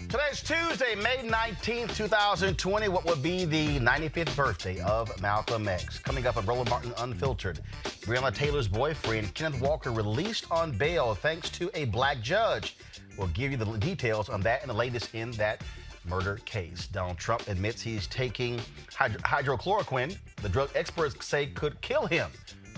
Today's Tuesday, May 19th, 2020. What would be the 95th birthday of Malcolm X? Coming up on Roland Martin Unfiltered. Breonna Taylor's boyfriend, Kenneth Walker, released on bail thanks to a black judge. We'll give you the details on that and the latest in that murder case. Donald Trump admits he's taking hydrochloroquine. The drug experts say could kill him.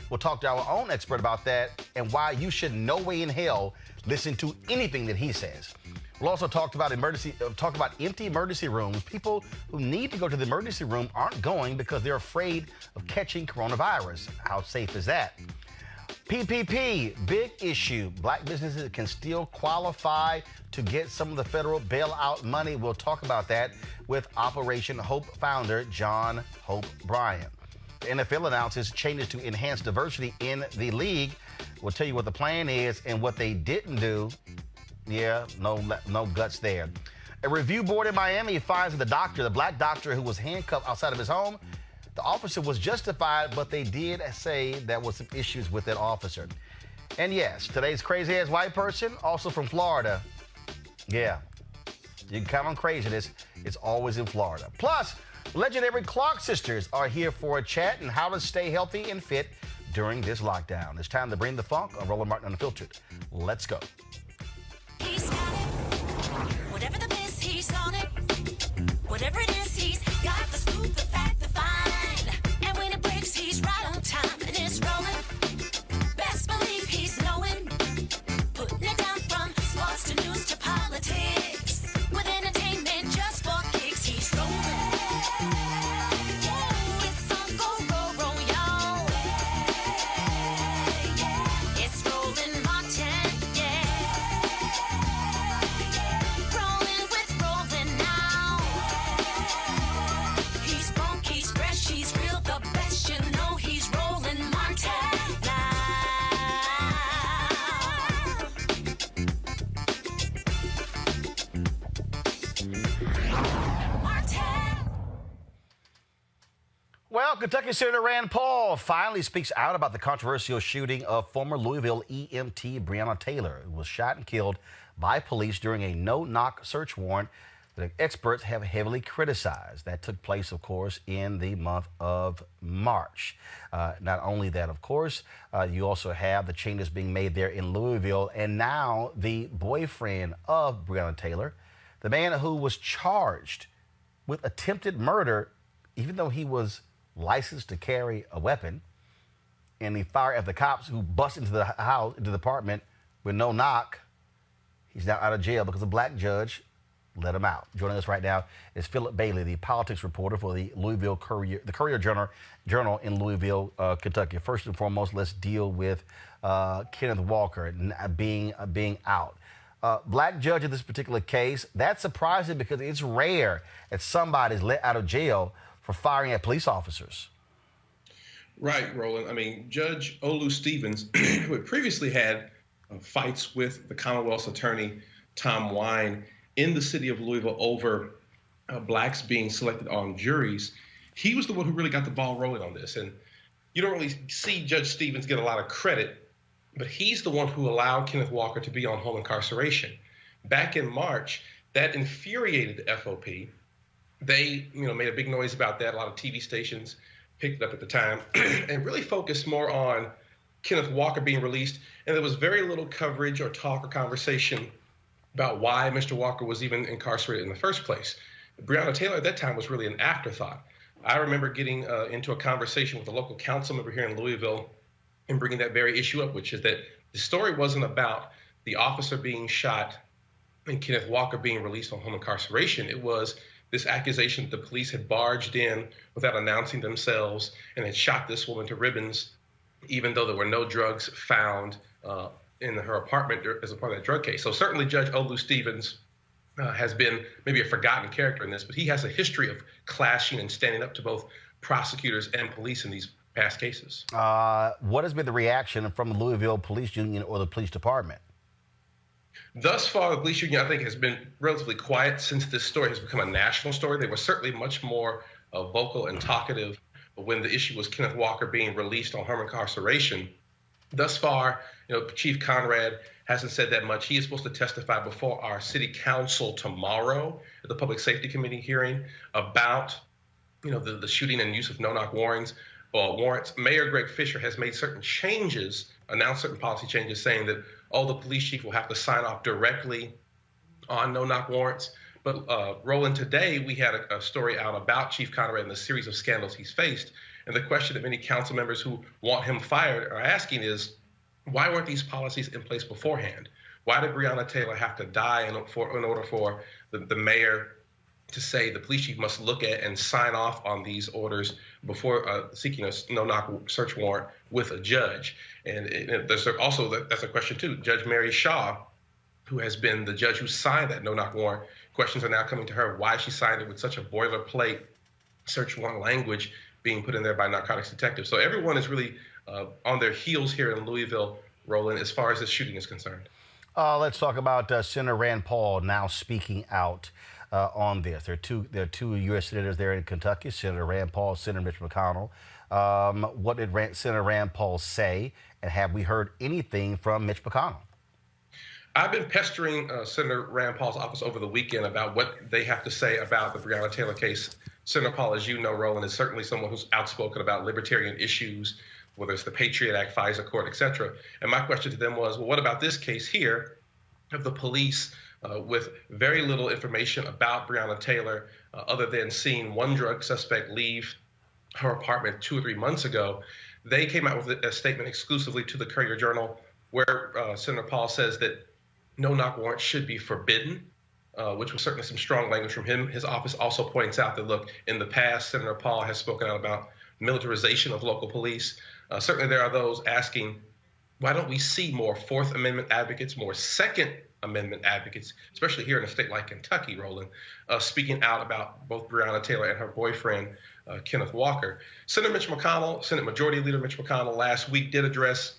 We'll talk to our own expert about that and why you should no way in hell listen to anything that he says. We'll also talk about empty emergency rooms. People who need to go to the emergency room aren't going because they're afraid of catching coronavirus. How safe is that? PPP, big issue. Black businesses can still qualify to get some of the federal bailout money. We'll talk about that with Operation Hope founder John Hope Bryant. The NFL announces changes to enhance diversity in the league. We'll tell you what the plan is and what they didn't do. Yeah, no guts there. A review board in Miami finds that the black doctor who was handcuffed outside of his home, the officer was justified, but they did say there was some issues with that officer. And yes, today's crazy-ass white person, also from Florida. Yeah, you can count on craziness. It's always in Florida. Plus, legendary Clark sisters are here for a chat and how to stay healthy and fit during this lockdown. It's time to bring the funk on Roland Martin Unfiltered. Let's go. He's got it. Whatever the miss, he's on it. Whatever it is, he's got the scoop, the fact, the find. And when it breaks, he's right on time and it's rolling. Best believe he's knowing. Putting it down from sports to news to politics. With entertainment just for kicks, he's rolling. It's on go, y'all. It's Roland Martin, yeah. Rolling with Roland now. He's funk, he's fresh, he's real, the best, you know he's Roland Martin now. Martin. Well, Kentucky Senator Rand Paul finally speaks out about the controversial shooting of former Louisville EMT Breonna Taylor, who was shot and killed by police during a no-knock search warrant that experts have heavily criticized. That took place, of course, in the month of March. Not only that, of course, you also have the changes being made there in Louisville, and now the boyfriend of Breonna Taylor, the man who was charged with attempted murder, even though he was licensed to carry a weapon, and he fired at the cops who bust into the house, into the apartment with no knock. He's now out of jail because a black judge let him out. Joining us right now is Philip Bailey, the politics reporter for the Louisville Courier, the Courier Journal in Louisville, Kentucky. First and foremost, let's deal with Kenneth Walker being out. Black judge in this particular case, that's surprising because it's rare that somebody's let out of jail for firing at police officers. Right, Roland. I mean, Judge Olu Stevens, who had previously had fights with the Commonwealth's attorney, Tom Wine, in the city of Louisville over blacks being selected on juries, he was the one who really got the ball rolling on this. And you don't really see Judge Stevens get a lot of credit, but he's the one who allowed Kenneth Walker to be on home incarceration. Back in March, that infuriated the FOP. They, made a big noise about that. A lot of TV stations picked it up at the time and really focused more on Kenneth Walker being released. And there was very little coverage or talk or conversation about why Mr. Walker was even incarcerated in the first place. Breonna Taylor at that time was really an afterthought. I remember getting into a conversation with a local council member here in Louisville and bringing that very issue up, which is that the story wasn't about the officer being shot and Kenneth Walker being released on home incarceration. It was this accusation that the police had barged in without announcing themselves and had shot this woman to ribbons, even though there were no drugs found in her apartment as a part of that drug case. So certainly Judge Olu Stevens has been maybe a forgotten character in this, but he has a history of clashing and standing up to both prosecutors and police in these past cases. What has been the reaction from the Louisville Police Union or the police department? Thus far, the police union, I think, has been relatively quiet since this story has become a national story. They were certainly much more vocal and talkative when the issue was Kenneth Walker being released on home incarceration. Thus far, Chief Conrad hasn't said that much. He is supposed to testify before our city council tomorrow at the Public Safety Committee hearing about, the shooting and use of no-knock warrants. Mayor Greg Fisher has made certain changes, announced certain policy changes, saying that, the police chief will have to sign off directly on no-knock warrants. But Roland, today we had a story out about Chief Conrad and the series of scandals he's faced. And the question that many council members who want him fired are asking is, why weren't these policies in place beforehand? Why did Breonna Taylor have to die in order for the mayor to say the police chief must look at and sign off on these orders before seeking a no-knock search warrant with a judge? And there's also, that's a question too. Judge Mary Shaw, who has been the judge who signed that no-knock warrant, questions are now coming to her why she signed it with such a boilerplate search warrant language being put in there by narcotics detectives. So everyone is really on their heels here in Louisville, Roland, as far as this shooting is concerned. Let's talk about Senator Rand Paul now speaking out on this. There are two U.S. senators there in Kentucky, Senator Rand Paul, Senator Mitch McConnell. What did Senator Rand Paul say, and have we heard anything from Mitch McConnell? I've been pestering Senator Rand Paul's office over the weekend about what they have to say about the Breonna Taylor case. Senator Paul, as you know, Roland, is certainly someone who's outspoken about libertarian issues, whether it's the Patriot Act, FISA court, et cetera. And my question to them was, well, what about this case here of the police with very little information about Breonna Taylor, other than seeing one drug suspect leave her apartment 2 or 3 months ago? They came out with a statement exclusively to the Courier-Journal where Senator Paul says that no-knock warrants should be forbidden, which was certainly some strong language from him. His office also points out that, look, in the past, Senator Paul has spoken out about militarization of local police. Certainly there are those asking, why don't we see more Fourth Amendment advocates, more Second Amendment advocates, especially here in a state like Kentucky, Roland, speaking out about both Breonna Taylor and her boyfriend, Kenneth Walker. Senator Mitch McConnell, Senate Majority Leader Mitch McConnell, last week did address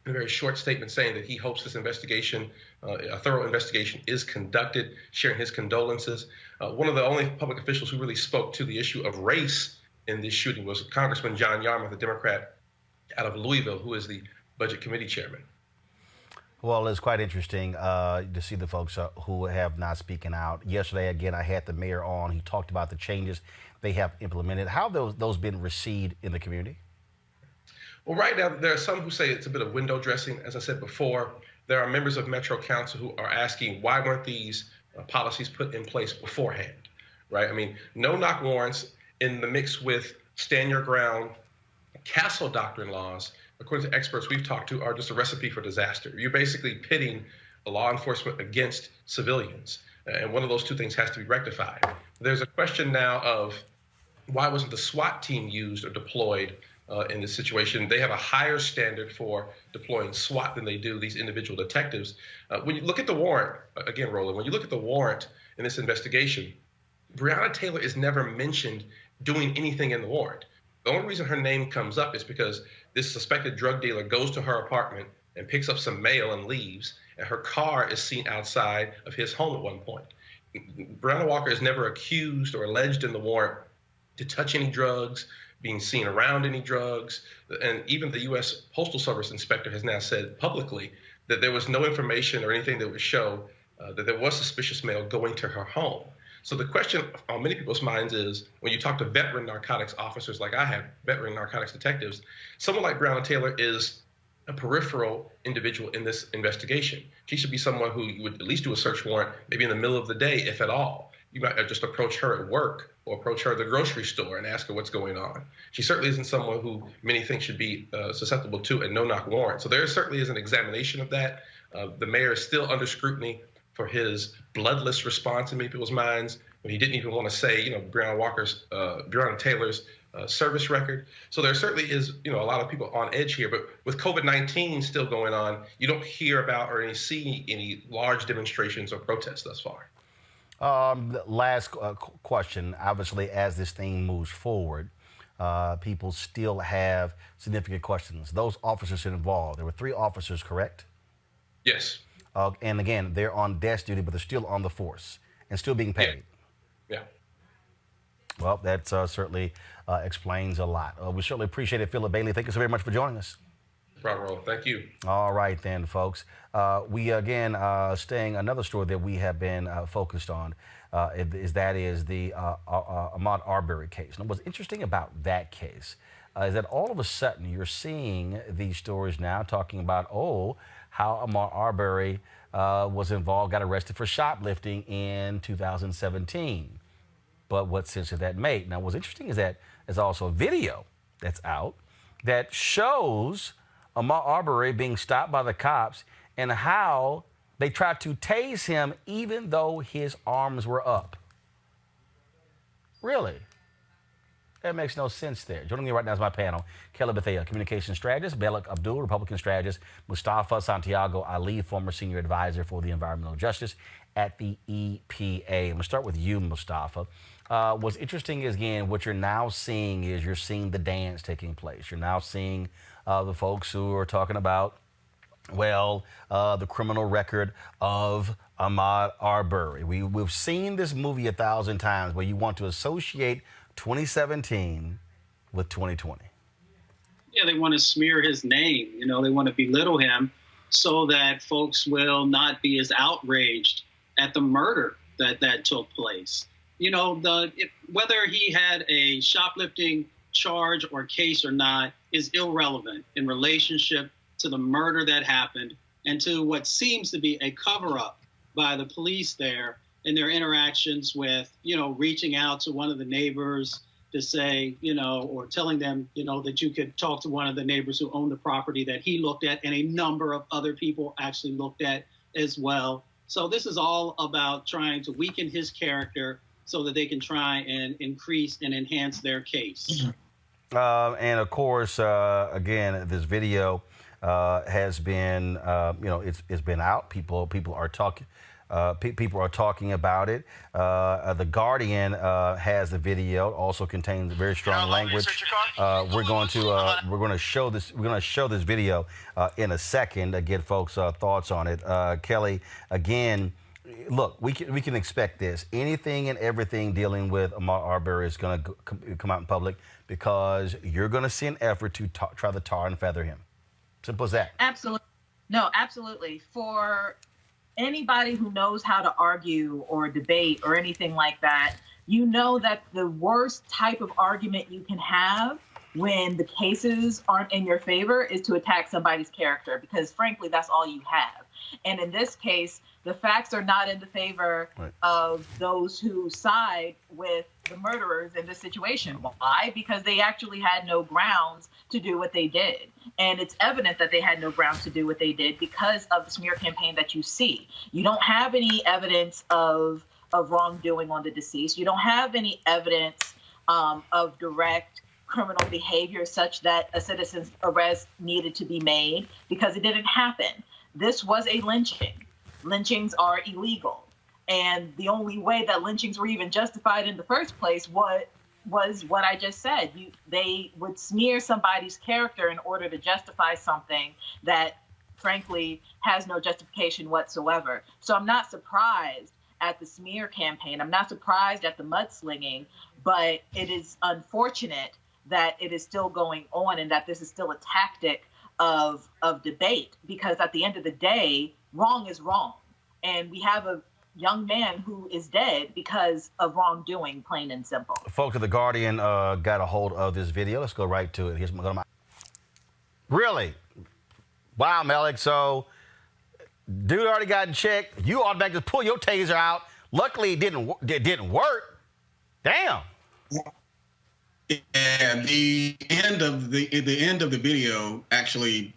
a very short statement saying that he hopes this investigation, a thorough investigation, is conducted, sharing his condolences. One of the only public officials who really spoke to the issue of race in this shooting was Congressman John Yarmuth, a Democrat out of Louisville, who is the Budget Committee Chairman. Well, it's quite interesting to see the folks who have not speaking out. Yesterday, again, I had the mayor on. He talked about the changes they have implemented. How have those been received in the community? Well, right now, there are some who say it's a bit of window dressing. As I said before, there are members of Metro Council who are asking, why weren't these policies put in place beforehand, right? I mean, no-knock warrants in the mix with stand your ground, castle doctrine laws, according to experts we've talked to, are just a recipe for disaster. You're basically pitting law enforcement against civilians, and one of those two things has to be rectified. There's a question now of why wasn't the SWAT team used or deployed in this situation? They have a higher standard for deploying SWAT than they do these individual detectives. When you look at the warrant, again, Roland, when you look at the warrant in this investigation, Breonna Taylor is never mentioned doing anything in the warrant. The only reason her name comes up is because this suspected drug dealer goes to her apartment and picks up some mail and leaves, and her car is seen outside of his home at one point. Breonna Walker is never accused or alleged in the warrant to touch any drugs, being seen around any drugs, and even the U.S. Postal Service inspector has now said publicly that there was no information or anything that would show that there was suspicious mail going to her home. So the question on many people's minds is, when you talk to veteran narcotics officers like I have, veteran narcotics detectives, someone like Breonna Taylor is a peripheral individual in this investigation. She should be someone who you would at least do a search warrant, maybe in the middle of the day, if at all. You might just approach her at work or approach her at the grocery store and ask her what's going on. She certainly isn't someone who many think should be susceptible to a no-knock warrant. So there certainly is an examination of that. The mayor is still under scrutiny for his bloodless response in many people's minds when he didn't even want to say, Breonna Taylor's service record. So there certainly is, a lot of people on edge here. But with COVID-19 still going on, you don't hear about or see any large demonstrations or protests thus far. Last question. Obviously, as this thing moves forward, people still have significant questions. Those officers involved, there were 3 officers, correct? Yes. And again, they're on desk duty, but they're still on the force and still being paid. Yeah. Well, that certainly explains a lot. We certainly appreciate it, Philip Bailey. Thank you so very much for joining us. problem, Roland. Thank you. All right, then, folks. We again staying another story that we have been focused on is the Ahmaud Arbery case. And what's interesting about that case is that all of a sudden you're seeing these stories now talking about how Ahmaud Arbery was involved, got arrested for shoplifting in 2017. But what sense did that make? Now, what's interesting is that there's also a video that's out that shows Ahmaud Arbery being stopped by the cops and how they tried to tase him even though his arms were up. Really? That makes no sense there. Joining me right now is my panel, Kelly Bethea, communications strategist, Belak Abdul, Republican strategist, Mustafa Santiago Ali, former senior advisor for the environmental justice at the EPA. I'm going to start with you, Mustafa. What's interesting is, again, what you're now seeing is you're seeing the dance taking place. You're now seeing the folks who are talking about, the criminal record of Ahmaud Arbery. We've seen this movie 1,000 times where you want to associate 2017 with 2020. Yeah, they want to smear his name. You know, they want to belittle him so that folks will not be as outraged at the murder that took place. You know, whether he had a shoplifting charge or case or not is irrelevant in relationship to the murder that happened and to what seems to be a cover-up by the police there in their interactions with, reaching out to one of the neighbors to say, or telling them, that you could talk to one of the neighbors who owned the property that he looked at and a number of other people actually looked at as well. So this is all about trying to weaken his character so that they can try and increase and enhance their case. And of course, again, this video has been, it's been out. People are talking. People are talking about it. The Guardian has the video. Also contains very strong language. We're going to show this. We're going to show this video in a second to get folks' thoughts on it. Kelly, again, look, we can expect this. Anything and everything dealing with Ahmaud Arbery is going to come out in public because you're going to see an effort to try to tar and feather him. Simple as that. Absolutely. No, absolutely. For anybody who knows how to argue or debate or anything like that, you know that the worst type of argument you can have when the cases aren't in your favor is to attack somebody's character, because frankly, that's all you have. And in this case, the facts are not in the favor of those who side with the murderers in this situation. Why? Because they actually had no grounds to do what they did. And it's evident that they had no grounds to do what they did because of the smear campaign that you see. You don't have any evidence of wrongdoing on the deceased. You don't have any evidence of direct criminal behavior such that a citizen's arrest needed to be made, because it didn't happen. This was a lynching. Lynchings are illegal. And the only way that lynchings were even justified in the first place was what I just said. They would smear somebody's character in order to justify something that, frankly, has no justification whatsoever. So I'm not surprised at the smear campaign. I'm not surprised at the mudslinging, but it is unfortunate that it is still going on and that this is still a tactic of debate, because at the end of the day, wrong is wrong. And we have a young man who is dead because of wrongdoing, plain and simple. Folks at The Guardian got a hold of this video. Let's go right to it. Here's my... Really? Wow, Melik. So, dude already got in check. You automatically pull your taser out. Luckily, it didn't work. Damn. And the end of the video actually,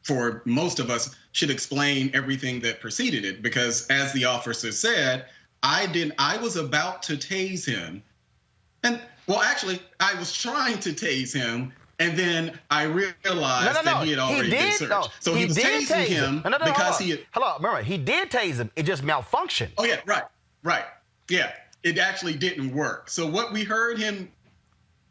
for most of us, should explain everything that preceded it, because as the officer said, I was about to tase him. And actually, I was trying to tase him, and then I realized that he had already been searched. So he was tasing him because he had... Hello, remember, he did tase him. It just malfunctioned. Oh, yeah, right. Yeah, it actually didn't work. So what we heard him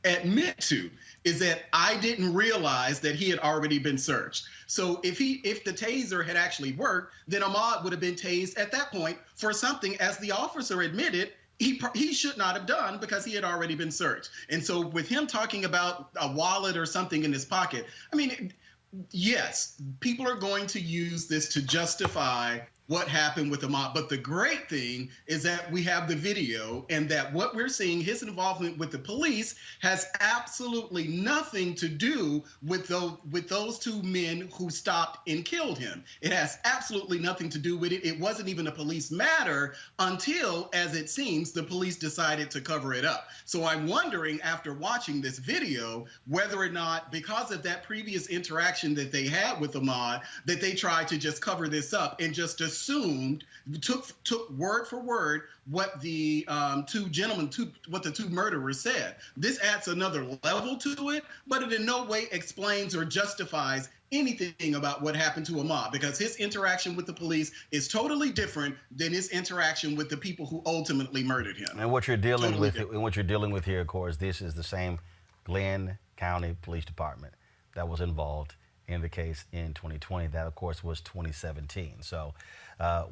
admit to is that I didn't realize that he had already been searched. So if the taser had actually worked, then Ahmaud would have been tased at that point for something, as the officer admitted, he should not have done, because he had already been searched. And so with him talking about a wallet or something in his pocket, I mean, Yes, people are going to use this to justify what happened with Ahmaud. But the great thing is that we have the video, and that what we're seeing, his involvement with the police, has absolutely nothing to do with those two men who stopped and killed him. It has absolutely nothing to do with it. It wasn't even a police matter until, as it seems, the police decided to cover it up. So I'm wondering, after watching this video, whether or not, because of that previous interaction that they had with Ahmaud, that they tried to just cover this up and just assumed, took word for word what the what the two murderers said. This adds another level to it, but it in no way explains or justifies anything about what happened to Ahmaud, because his interaction with the police is totally different than his interaction with the people who ultimately murdered him. And what you're dealing with here, of course, this is the same Glenn County Police Department that was involved in the case in 2020. That, of course, was 2017. So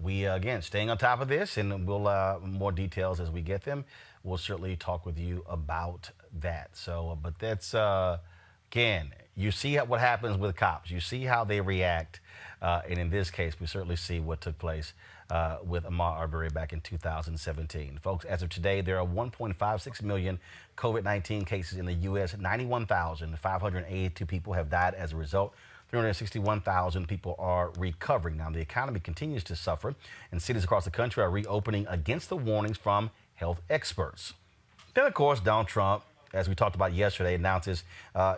we, again, staying on top of this, and we'll more details as we get them. We'll certainly talk with you about that. So, but that's, again, you see what happens with cops. You see how they react. And in this case, we certainly see what took place with Ahmaud Arbery back in 2017. Folks, as of today, there are 1.56 million COVID-19 cases in the U.S. 91,582 people have died as a result. 361,000 people are recovering. Now, the economy continues to suffer, and cities across the country are reopening against the warnings from health experts. Then, of course, Donald Trump, as we talked about yesterday, announces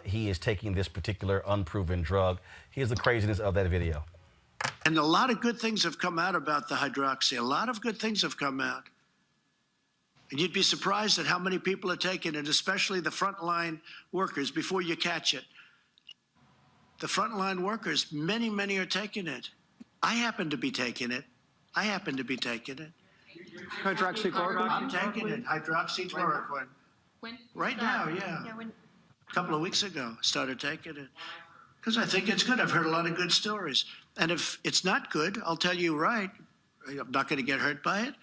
he is taking this particular unproven drug. Here's the craziness of that video. And a lot of good things have come out about the hydroxy. A lot of good things have come out. And you'd be surprised at how many people are taking it, especially the frontline workers, before you catch it. The frontline workers, many, many are taking it. I happen to be taking it. Hydroxychloroquine? I'm taking it, hydroxychloroquine. When? Right now, yeah. A couple of weeks ago, I started taking it. Because I think it's good. I've heard a lot of good stories. And if it's not good, I'll tell you right, I'm not going to get hurt by it.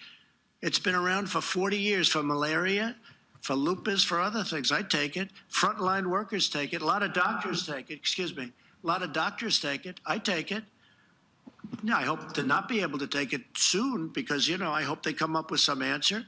It's been around for 40 years for malaria, for lupus, for other things. I take it. Frontline workers take it. A lot of doctors take it. A lot of doctors take it. I take it. Yeah, I hope to not be able to take it soon because, I hope they come up with some answer.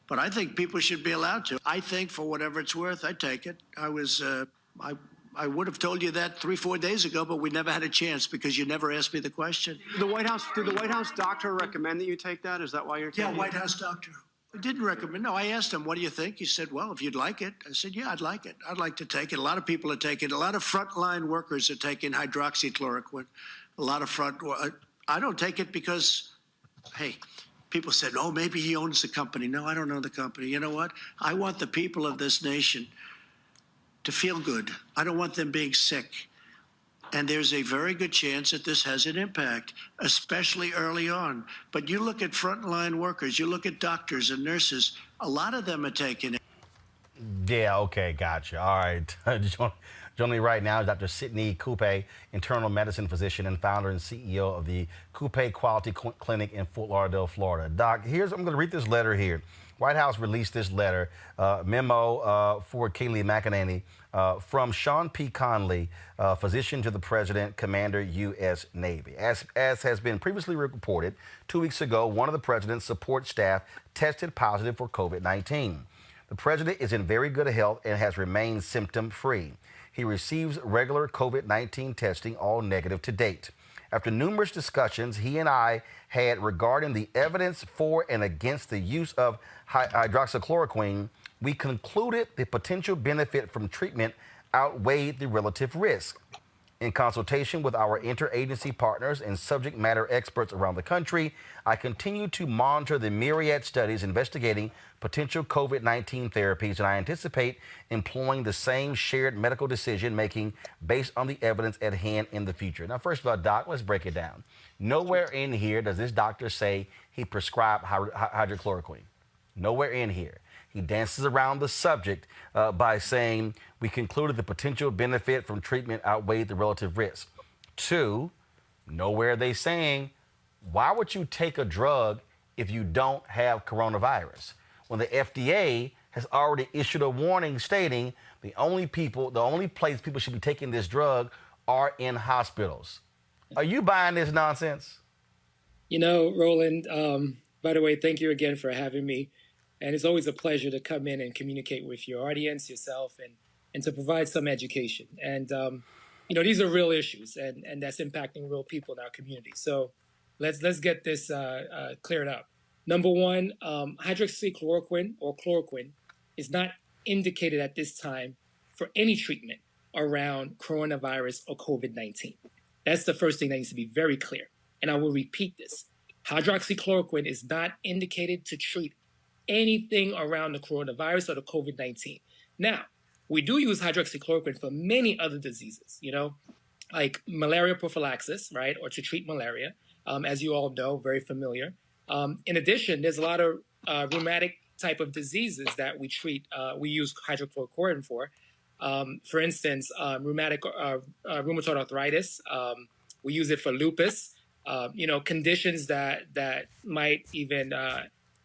But I think people should be allowed to. I think for whatever it's worth, I take it. I would have told you that 3-4 days ago, but we never had a chance because you never asked me the question. Did the White House doctor recommend that you take that? Is that why you're taking it? Yeah, White House doctor. I didn't recommend. No, I asked him, what do you think? He said, well, if you'd like it. I said, yeah, I'd like it. I'd like to take it. A lot of people are taking it. A lot of frontline workers are taking hydroxychloroquine. I don't take it because, hey, people said, oh, maybe he owns the company. No, I don't own the company. You know what? I want the people of this nation to feel good. I don't want them being sick. And there's a very good chance that this has an impact, especially early on. But you look at frontline workers, you look at doctors and nurses, a lot of them are taking it. Yeah, okay, gotcha. All right. Joining me right now is Dr. Sydney Coupe, internal medicine physician and founder and CEO of the Coupe Quality Clinic in Fort Lauderdale, Florida. Doc, I'm going to read this letter here. White House released this letter, memo for Kayleigh McEnany from Sean P. Conley, physician to the president, commander, U.S. Navy. As has been previously reported, 2 weeks ago, one of the president's support staff tested positive for COVID-19. The president is in very good health and has remained symptom-free. He receives regular COVID-19 testing, all negative to date. After numerous discussions he and I had regarding the evidence for and against the use of hydroxychloroquine, we concluded the potential benefit from treatment outweighed the relative risk. In consultation with our interagency partners and subject matter experts around the country, I continue to monitor the myriad studies investigating potential COVID-19 therapies, and I anticipate employing the same shared medical decision-making based on the evidence at hand in the future. Now, first of all, Doc, let's break it down. Nowhere in here does this doctor say he prescribed hydrochloroquine. Nowhere in here. He dances around the subject by saying, we concluded the potential benefit from treatment outweighed the relative risk. 2, nowhere are they saying, why would you take a drug if you don't have coronavirus? When the FDA has already issued a warning stating the only place people should be taking this drug are in hospitals. Are you buying this nonsense? Roland, by the way, thank you again for having me. And it's always a pleasure to come in and communicate with your audience, yourself, and to provide some education. And, these are real issues, and that's impacting real people in our community. So let's get this cleared up. Number one, hydroxychloroquine or chloroquine is not indicated at this time for any treatment around coronavirus or COVID-19. That's the first thing that needs to be very clear. And I will repeat this. Hydroxychloroquine is not indicated to treat anything around the coronavirus or the COVID-19. Now, we do use hydroxychloroquine for many other diseases, like malaria prophylaxis, right, or to treat malaria, as you all know, very familiar. In addition, there's a lot of rheumatic type of diseases that we treat, we use hydrochloroquine for. For instance, rheumatoid arthritis. We use it for lupus. Conditions that might even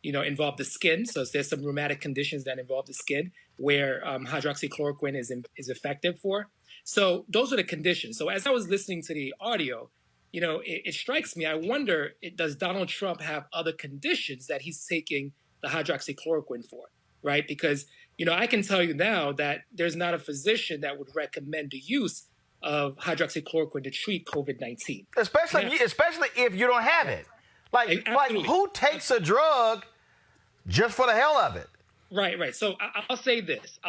involve the skin. So there's some rheumatic conditions that involve the skin where hydroxychloroquine is effective for. So those are the conditions. So as I was listening to the audio, it strikes me. I wonder, does Donald Trump have other conditions that he's taking the hydroxychloroquine for, right? Because, I can tell you now that there's not a physician that would recommend the use of hydroxychloroquine to treat COVID-19. Especially if you don't have it. Like who takes a drug just for the hell of it? Right. So I'll say this.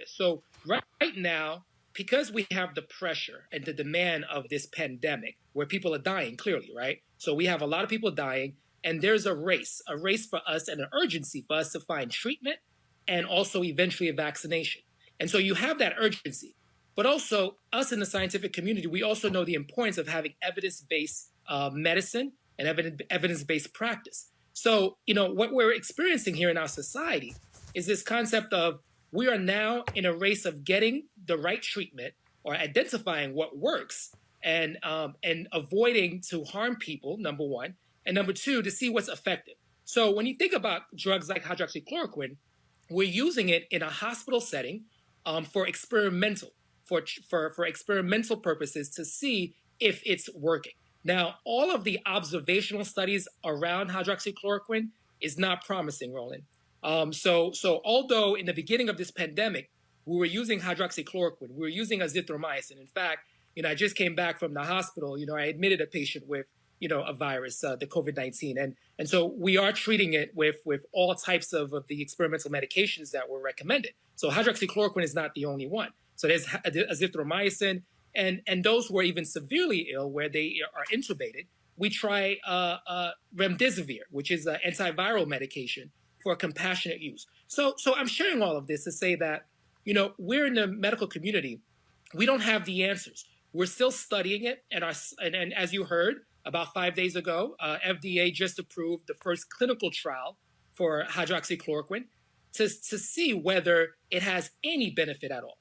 So right now, because we have the pressure and the demand of this pandemic where people are dying, clearly, right? So we have a lot of people dying, and there's a race for us and an urgency for us to find treatment and also eventually a vaccination. And so you have that urgency. But also, us in the scientific community, we also know the importance of having evidence-based medicine and evidence-based practice. So, what we're experiencing here in our society is this concept of we are now in a race of getting the right treatment or identifying what works and avoiding to harm people, number one, and number two, to see what's effective. So when you think about drugs like hydroxychloroquine, we're using it in a hospital setting for experimental purposes to see if it's working. Now, all of the observational studies around hydroxychloroquine is not promising, Roland. So although in the beginning of this pandemic, we were using hydroxychloroquine, we were using azithromycin. In fact, I just came back from the hospital. I admitted a patient with, a virus, the COVID-19. And so we are treating it with all types of the experimental medications that were recommended. So hydroxychloroquine is not the only one. So there's azithromycin, and those who are even severely ill, where they are intubated, we try remdesivir, which is an antiviral medication for compassionate use. So I'm sharing all of this to say that, we're in the medical community. We don't have the answers. We're still studying it. And as you heard, about 5 days ago, FDA just approved the first clinical trial for hydroxychloroquine to see whether it has any benefit at all.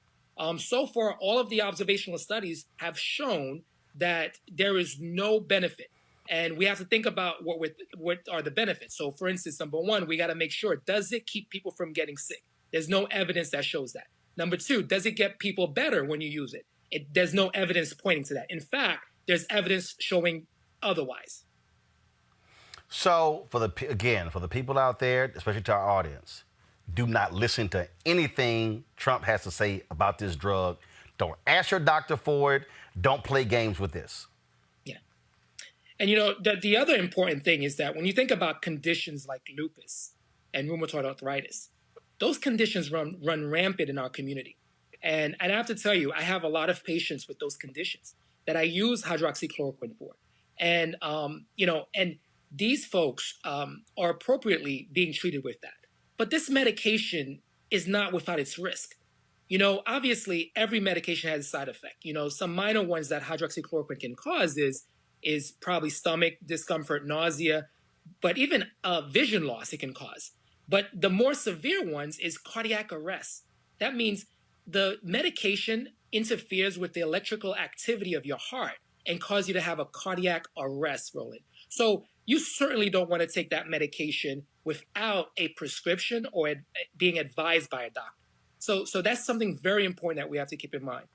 So far, all of the observational studies have shown that there is no benefit. And we have to think about what are the benefits. So for instance, number one, we got to make sure, does it keep people from getting sick? There's no evidence that shows that. Number two, does it get people better when you use it? There's no evidence pointing to that. In fact, there's evidence showing otherwise. So for the people out there, especially to our audience, do not listen to anything Trump has to say about this drug. Don't ask your doctor for it. Don't play games with this. Yeah. And the other important thing is that when you think about conditions like lupus and rheumatoid arthritis, those conditions run rampant in our community. And I have to tell you, I have a lot of patients with those conditions that I use hydroxychloroquine for. And, and these folks are appropriately being treated with that. But this medication is not without its risk. Obviously, every medication has a side effect. Some minor ones that hydroxychloroquine can cause is probably stomach discomfort, nausea, but even vision loss it can cause. But the more severe ones is cardiac arrest. That means the medication interferes with the electrical activity of your heart and cause you to have a cardiac arrest, Roland. So you certainly don't want to take that medication without a prescription or being advised by a doctor. So that's something very important that we have to keep in mind.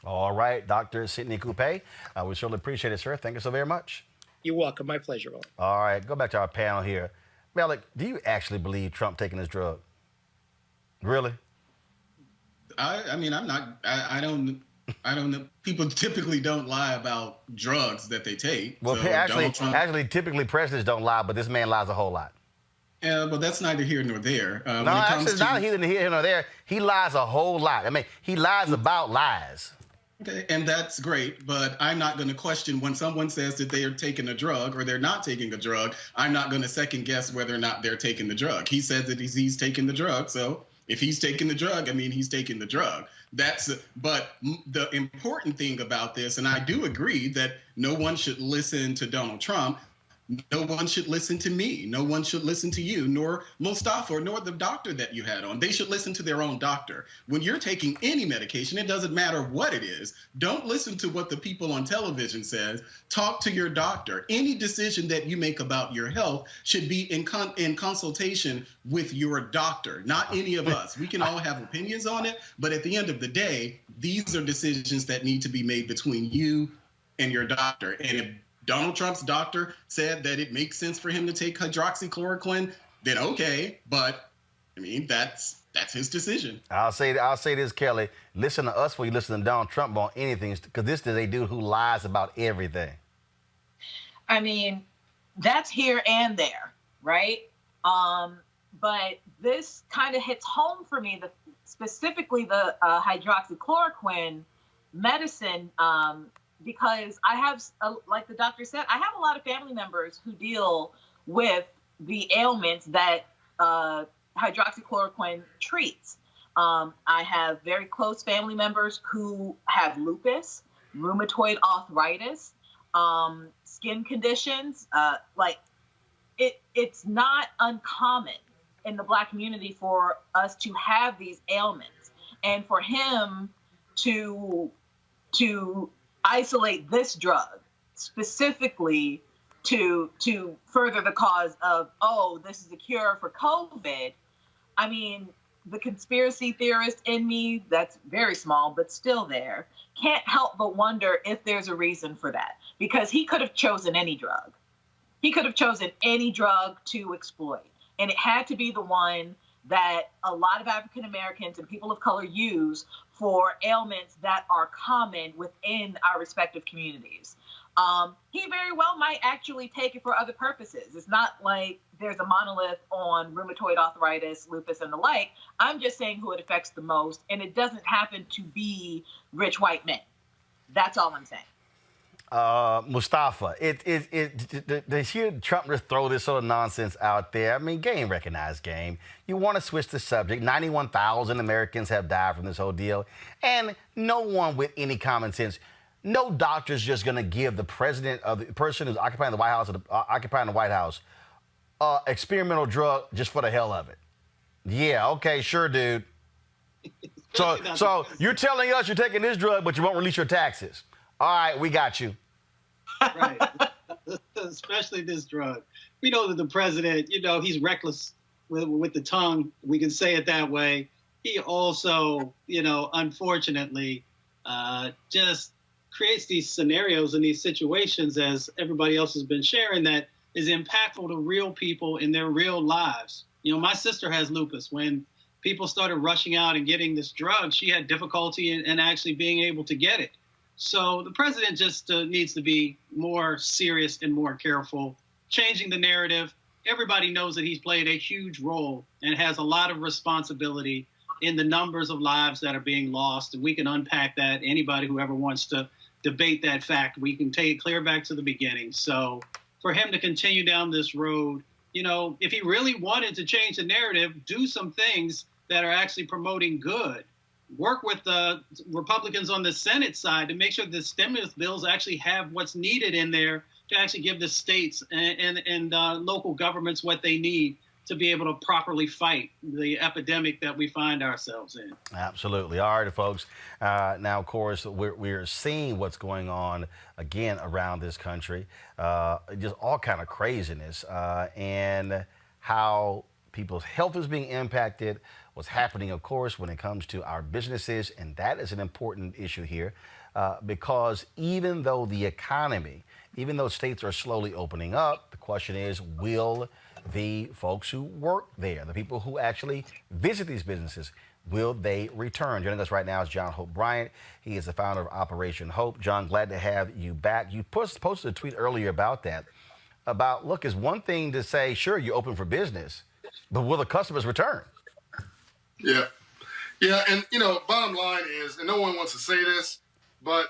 All right, Dr. Sidney Coupe. We certainly appreciate it, sir. Thank you so very much. You're welcome. My pleasure, Roland. All right, go back to our panel here. Malik, do you actually believe Trump taking this drug? Really? I mean, I'm not. I don't know. People typically don't lie about drugs that they take. Well, So Donald Trump, actually, typically presidents don't lie, but this man lies a whole lot. yeah, but that's neither here nor there. No, when it comes actually, it's not either here nor there. He lies a whole lot. I mean, he lies about lies. Okay, and that's great, but I'm not going to question when someone says that they are taking a drug or they're not taking a drug. I'm not going to second guess whether or not they're taking the drug. He says that he's taking the drug, so if he's taking the drug, I mean, he's taking the drug. But the important thing about this, and I do agree that no one should listen to Donald Trump. No one should listen to me. No one should listen to you, nor Mustafa, nor the doctor that you had on. They should listen to their own doctor. When you're taking any medication, it doesn't matter what it is. Don't listen to what the people on television says. Talk to your doctor. Any decision that you make about your health should be in consultation with your doctor, not any of us. We can all have opinions on it, but at the end of the day, these are decisions that need to be made between you and your doctor. And if Donald Trump's doctor said that it makes sense for him to take hydroxychloroquine, then okay. But I mean, that's his decision. I'll say this, Kelly. Listen to us before you listen to Donald Trump on anything, because this is a dude who lies about everything. I mean, that's here and there, right? But this kind of hits home for me, specifically the hydroxychloroquine medicine, because I have, like the doctor said, I have a lot of family members who deal with the ailments that hydroxychloroquine treats. I have very close family members who have lupus, rheumatoid arthritis, skin conditions. It's not uncommon in the Black community for us to have these ailments, and for him to isolate this drug specifically to further the cause of, oh, this is a cure for COVID. I mean, the conspiracy theorist in me, that's very small, but still there, can't help but wonder if there's a reason for that. Because he could have chosen any drug. He could have chosen any drug to exploit. And it had to be the one that a lot of African Americans and people of color use for ailments that are common within our respective communities. He very well might actually take it for other purposes. It's not like there's a monolith on rheumatoid arthritis, lupus, and the like. I'm just saying who it affects the most, and it doesn't happen to be rich white men. That's all I'm saying. Mustafa, to hear Trump just throw this sort of nonsense out there, I mean, game recognized game. You want to switch the subject. 91,000 Americans have died from this whole deal. And no one with any common sense, no doctor's just going to give the president of the person who's occupying the White House, experimental drug just for the hell of it. Yeah, okay, sure, dude. So you're telling us you're taking this drug, but you won't release your taxes. All right, we got you. Right. Especially this drug. We know that the president, he's reckless with the tongue. We can say it that way. He also, unfortunately, just creates these scenarios and these situations, as everybody else has been sharing, that is impactful to real people in their real lives. My sister has lupus. When people started rushing out and getting this drug, she had difficulty in actually being able to get it. So the president just needs to be more serious and more careful, changing the narrative. Everybody knows that he's played a huge role and has a lot of responsibility in the numbers of lives that are being lost. And we can unpack that. Anybody who ever wants to debate that fact, we can take it clear back to the beginning. So for him to continue down this road, if he really wanted to change the narrative, do some things that are actually promoting good. Work with the Republicans on the Senate side to make sure the stimulus bills actually have what's needed in there to actually give the states and local governments what they need to be able to properly fight the epidemic that we find ourselves in. Absolutely. All right, folks. Now, of course, we're seeing what's going on again around this country, just all kind of craziness, and how people's health is being impacted, what's happening, of course, when it comes to our businesses. And that is an important issue here because even though the economy, even though states are slowly opening up, the question is, will the folks who work there, the people who actually visit these businesses, will they return? Joining us right now is John Hope Bryant. He is the founder of Operation Hope. John, glad to have you back. You posted a tweet earlier about that. About, look, it's one thing to say, sure, you're open for business, but will the customers return? Yeah. Yeah. And, bottom line is, and no one wants to say this, but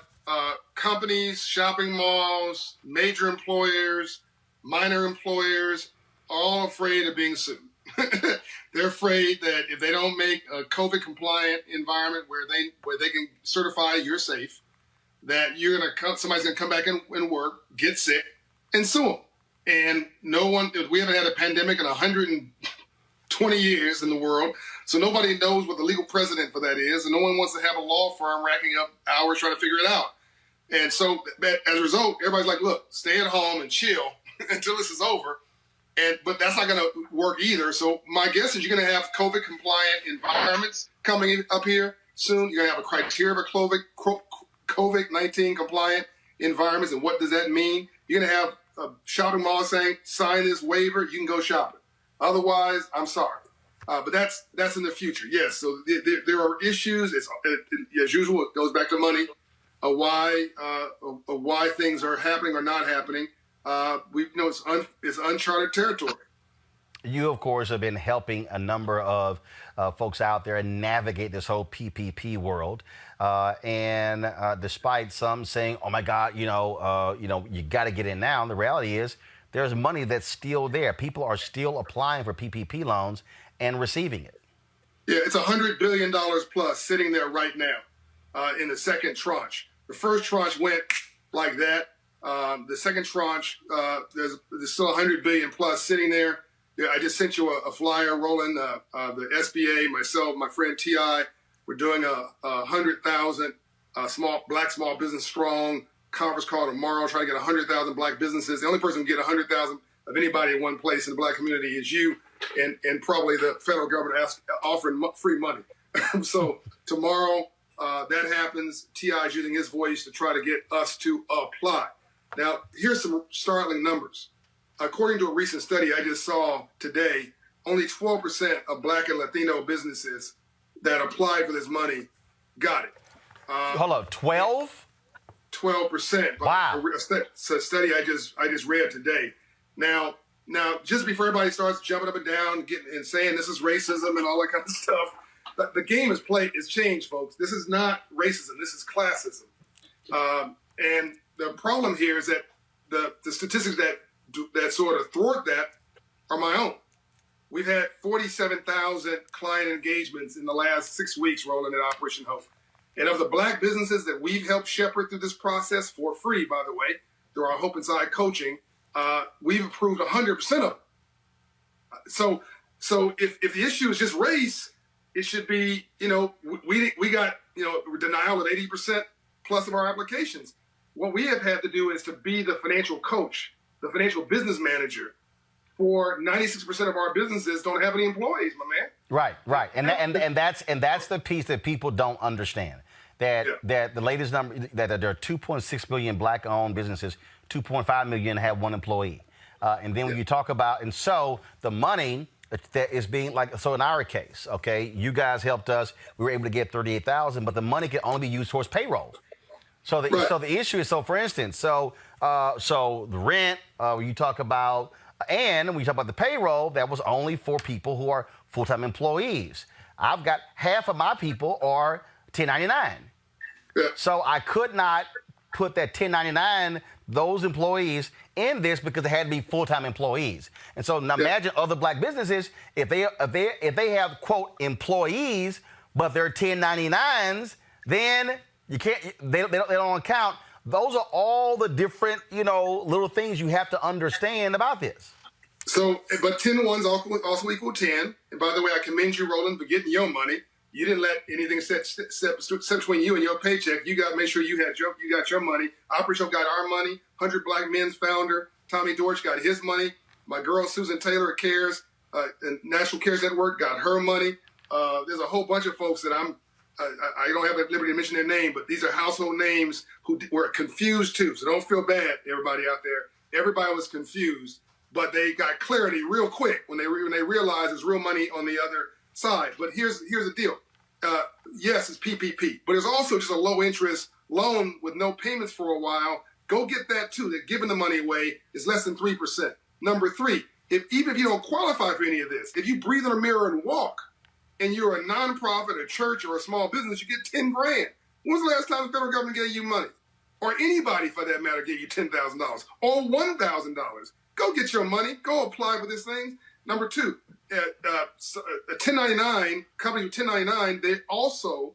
companies, shopping malls, major employers, minor employers, are all afraid of being sued. They're afraid that if they don't make a COVID compliant environment where they can certify you're safe, that somebody's gonna come back and work, get sick, and sue them. And we haven't had a pandemic in 120 years in the world, so nobody knows what the legal precedent for that is, and no one wants to have a law firm racking up hours trying to figure it out. And so as a result, everybody's like, look, stay at home and chill until this is over. But that's not going to work either. So my guess is you're going to have COVID compliant environments coming up here soon. You're going to have a criteria for COVID-19 compliant environments. And what does that mean? You're going to have a shopping mall saying, sign this waiver, you can go shopping. Otherwise, I'm sorry. But that's in the future. Yes. So there are issues. As usual, it goes back to money, why things are happening or not happening. It's uncharted territory. You, of course, have been helping a number of folks out there navigate this whole PPP world. And despite some saying, oh, my God, you got to get in now, the reality is there's money that's still there. People are still applying for PPP loans and receiving it. Yeah, it's $100 billion plus sitting there right now in the second tranche. The first tranche went like that. The second tranche, there's still $100 billion plus sitting there. Yeah, I just sent you a flyer, Roland. The SBA, myself, my friend T.I., we're doing a 100,000 small business strong conference call tomorrow, trying to get 100,000 black businesses. The only person who can get 100,000 of anybody in one place in the black community is you, and probably the federal government offering free money. So tomorrow that happens. T.I. is using his voice to try to get us to apply. Now, here's some startling numbers. According to a recent study I just saw today, only 12% of black and Latino businesses that applied for this money got it. Hold on, 12? 12%. Wow. It's a study I just read today. Now, just before everybody starts jumping up and down and saying this is racism and all that kind of stuff, the game is changed, folks. This is not racism. This is classism. And the problem here is that the statistics that sort of thwart that are my own. We've had 47,000 client engagements in the last 6 weeks rolling at Operation Hope. And of the black businesses that we've helped shepherd through this process for free, by the way, through our Hope Inside coaching, we've approved 100% of them. So if the issue is just race, it should be, we got, denial of 80% plus of our applications. What we have had to do is to be the financial coach, the financial business manager for 96% of our businesses don't have any employees, my man. Right. And that's the piece that people don't understand. That the latest number, that there are 2.6 million black-owned businesses, 2.5 million have one employee. And then when you talk about, and so the money that is being so in our case, okay, you guys helped us. We were able to get 38,000, but the money can only be used towards payroll. So the issue is, for instance, so the rent, you talk about, and when you talk about the payroll, that was only for people who are full-time employees. I've got half of my people are 1099. Yeah. So I could not put that 1099, those employees in this because they had to be full-time employees. And so now imagine other black businesses, if they have, quote, employees, but they're 1099s, then you can't, they don't count. Those are all the different, little things you have to understand about this. So, but 10 ones also equal 10. And by the way, I commend you, Roland, for getting your money. You didn't let anything set between you and your paycheck. You got to make sure you got your money. Operation got our money. 100 Black Men's founder Tommy Dorch got his money. My girl Susan Taylor at CARES, National CARES Network, got her money. There's a whole bunch of folks that I don't have at liberty to mention their name, but these are household names who were confused too. So don't feel bad, everybody out there. Everybody was confused, but they got clarity real quick when they realized there's real money on the other side. But here's the deal. Yes, it's PPP, but it's also just a low interest loan with no payments for a while. Go get that too. They're giving the money away. It's less than 3%. Number three, even if you don't qualify for any of this, if you breathe in a mirror and walk, and you're a nonprofit, a church, or a small business, you get 10 grand. When was the last time the federal government gave you money? Or anybody, for that matter, gave you $10,000 or $1,000. Go get your money. Go apply for this thing. Number two, 1099, companies with 1099, they also,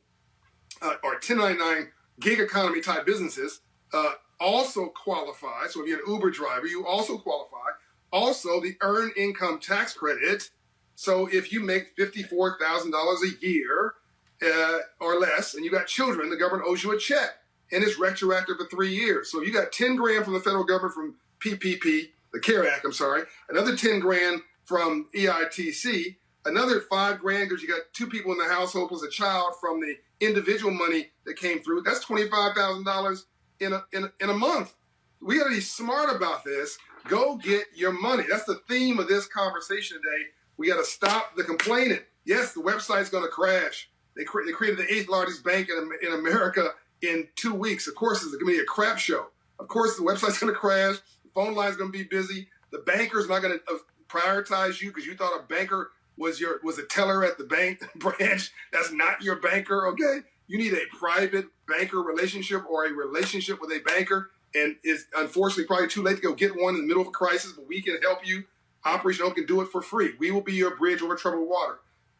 or 1099 gig economy type businesses, also qualify. So if you're an Uber driver, you also qualify. Also, the earned income tax credit. So if you make $54,000 a year or less, and you got children, the government owes you a check, and it's retroactive for 3 years. So if you got 10 grand from the federal government from PPP, the CARE Act, I'm sorry, another 10 grand from EITC, another 5 grand because you got 2 people in the household plus a child from the individual money that came through. That's $25,000 in a month. We got to be smart about this. Go get your money. That's the theme of this conversation today. We got to stop the complaining. Yes, the website's going to crash. They created the 8th largest bank in America in 2 weeks. Of course, it's going to be a crap show. Of course, the website's going to crash. The phone line's going to be busy. The banker's not going to prioritize you because you thought a banker was a teller at the bank branch. That's not your banker, okay? You need a private banker relationship or a relationship with a banker. And it's unfortunately probably too late to go get one in the middle of a crisis, but we can help you. Operation Hope can do it for free. We will be your bridge over troubled water.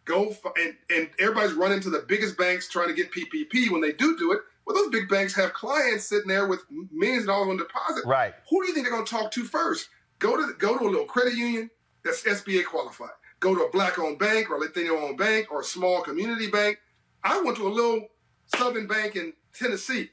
And everybody's running to the biggest banks trying to get PPP. When they do it, well, those big banks have clients sitting there with millions of dollars on deposit. Right. Who do you think they're going to talk to first? Go to a little credit union that's SBA qualified. Go to a black-owned bank or Latino-owned bank or a small community bank. I went to a little southern bank in Tennessee.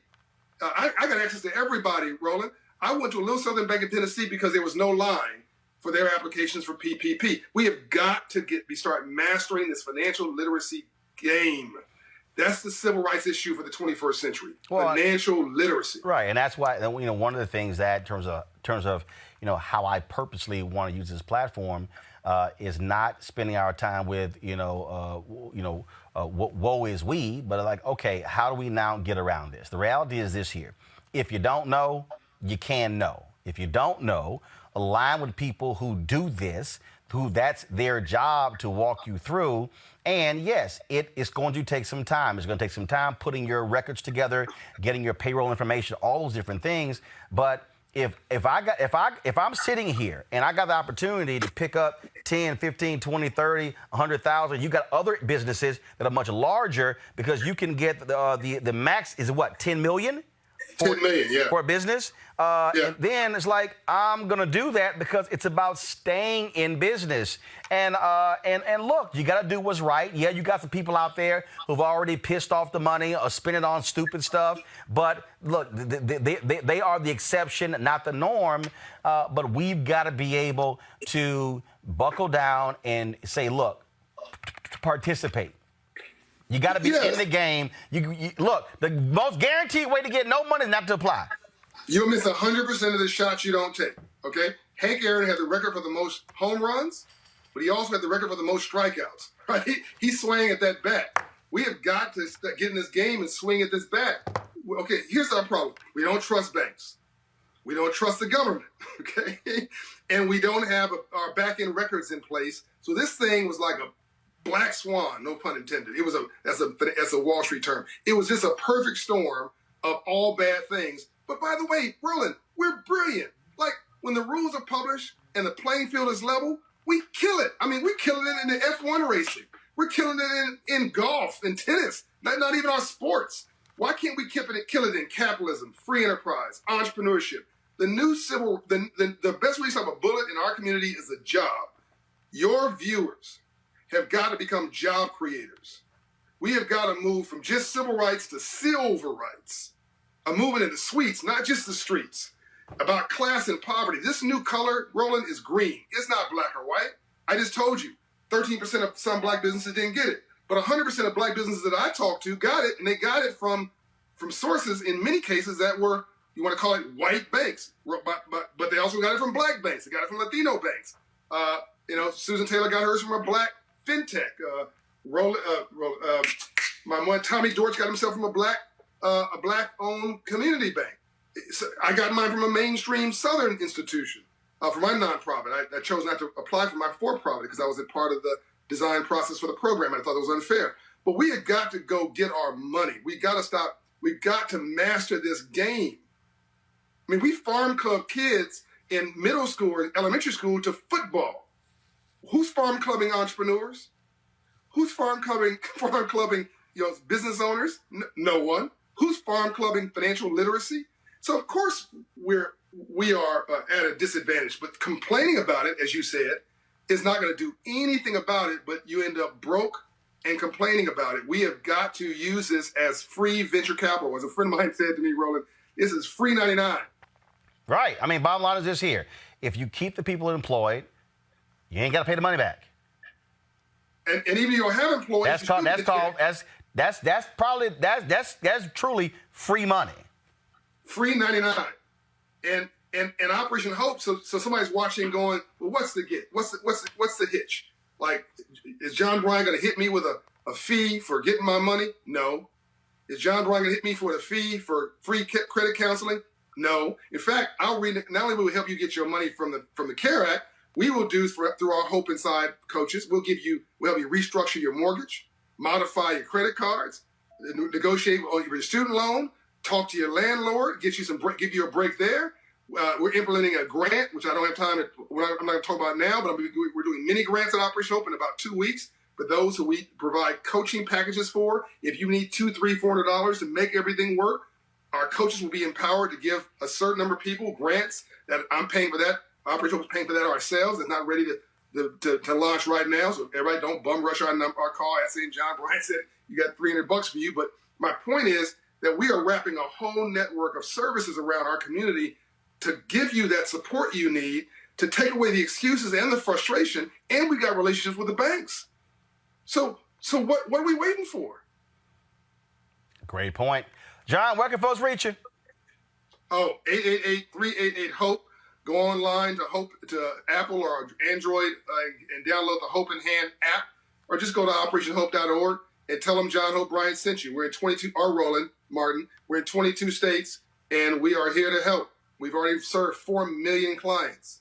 I got access to everybody, Roland. I went to a little southern bank in Tennessee because there was no line for their applications for PPP. We have got to start mastering this financial literacy game. That's the civil rights issue for the 21st century. Financial literacy. Right, and that's why one of the things that in terms of how I purposely want to use this platform is not spending our time with woe is we, but like, okay, how do we now get around this? The reality is this here: if you don't know, you can know. If you don't know, align with people who do this, who that's their job to walk you through. And yes, it is going to take some time. It's going to take some time putting your records together, getting your payroll information, all those different things. But if I'm sitting here and I got the opportunity to pick up 10, 15, 20, 30, 100,000, you got other businesses that are much larger because you can get the max is what, 10 million? 10 million, yeah. For a business. And then it's like, I'm going to do that because it's about staying in business. And look, you got to do what's right. Yeah, you got some people out there who've already pissed off the money or spent it on stupid stuff. But look, they are the exception, not the norm. But we've got to be able to buckle down and say, look, participate. You got to be in the game. You look, the most guaranteed way to get no money is not to apply. You'll miss 100% of the shots you don't take, okay? Hank Aaron had the record for the most home runs, but he also had the record for the most strikeouts, right? He's swinging at that bat. We have got to get in this game and swing at this bat. Okay, here's our problem. We don't trust banks. We don't trust the government, okay? And we don't have our back-end records in place. So this thing was like a black swan, no pun intended. It was that's a Wall Street term. It was just a perfect storm of all bad things. But by the way, Roland, we're brilliant. Like when the rules are published and the playing field is level, we kill it. I mean, we're killing it in the F1 racing. We're killing it in golf and tennis, not even our sports. Why can't we kill it in capitalism, free enterprise, entrepreneurship? The new the best way to stop a bullet in our community is a job. Your viewers have got to become job creators. We have got to move from just civil rights to silver rights. A movement in the suites, not just the streets. About class and poverty. This new color, Roland, is green. It's not black or white. I just told you, 13% of some black businesses didn't get it. but 100% of black businesses that I talked to got it, and they got it from sources in many cases that were, you want to call it white banks, but they also got it from black banks. They got it from Latino banks. Susan Taylor got hers from a black fintech. My man Tommy George got himself from a black-owned community bank. I got mine from a mainstream Southern institution for my nonprofit. I chose not to apply for my for-profit because I was a part of the design process for the program, and I thought it was unfair. But we have got to go get our money. We got to stop. We've got to master this game. I mean, we farm club kids in middle school and elementary school to football. Who's farm clubbing entrepreneurs? Who's farm clubbing business owners? No one. Who's farm clubbing financial literacy? So of course we are at a disadvantage. But complaining about it, as you said, is not going to do anything about it. But you end up broke and complaining about it. We have got to use this as free venture capital. As a friend of mine said to me, Roland, this is free 99. Right. I mean, bottom line is this here. If you keep the people employed, you ain't got to pay the money back. And even if you don't have employees, that's truly free money. Free 99. And Operation Hope. So somebody's watching going, well, what's the get? What's the hitch? Like, is John Bryan going to hit me with a fee for getting my money? No. Is John Bryan going to hit me for a fee for free credit counseling? No. In fact, not only will we help you get your money from the CARE Act, we will do through our Hope Inside coaches. We'll help you restructure your mortgage, modify your credit cards, negotiate your student loan, talk to your landlord, give you a break there. We're implementing a grant, which I don't have time to. I'm not going to talk about now, but we're doing mini grants at Operation Hope in about 2 weeks for those who we provide coaching packages for. If you need $200, $300, $400 to make everything work, our coaches will be empowered to give a certain number of people grants that I'm paying for that. Operation Hope is paying for that ourselves. It's not ready to launch right now, so everybody don't bum rush our call. As saying John Bryan said, you got $300 for you. But my point is that we are wrapping a whole network of services around our community to give you that support you need, to take away the excuses and the frustration, and we got relationships with the banks. So what are we waiting for? Great point. John, where can folks reach you? 888-388-HOPE. Go online to Apple or Android and download the Hope in Hand app, or just go to operationhope.org and tell them John Hope Bryant sent you. We're in 22, or Roland Martin. We're in 22 states, and we are here to help. We've already served 4 million clients.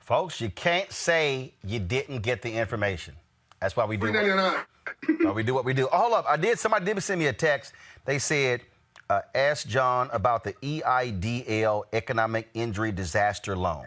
Folks, you can't say you didn't get the information. That's why we do why we do what we do. Oh, hold up. Somebody did send me a text. They said, ask John about the EIDL Economic Injury Disaster Loan.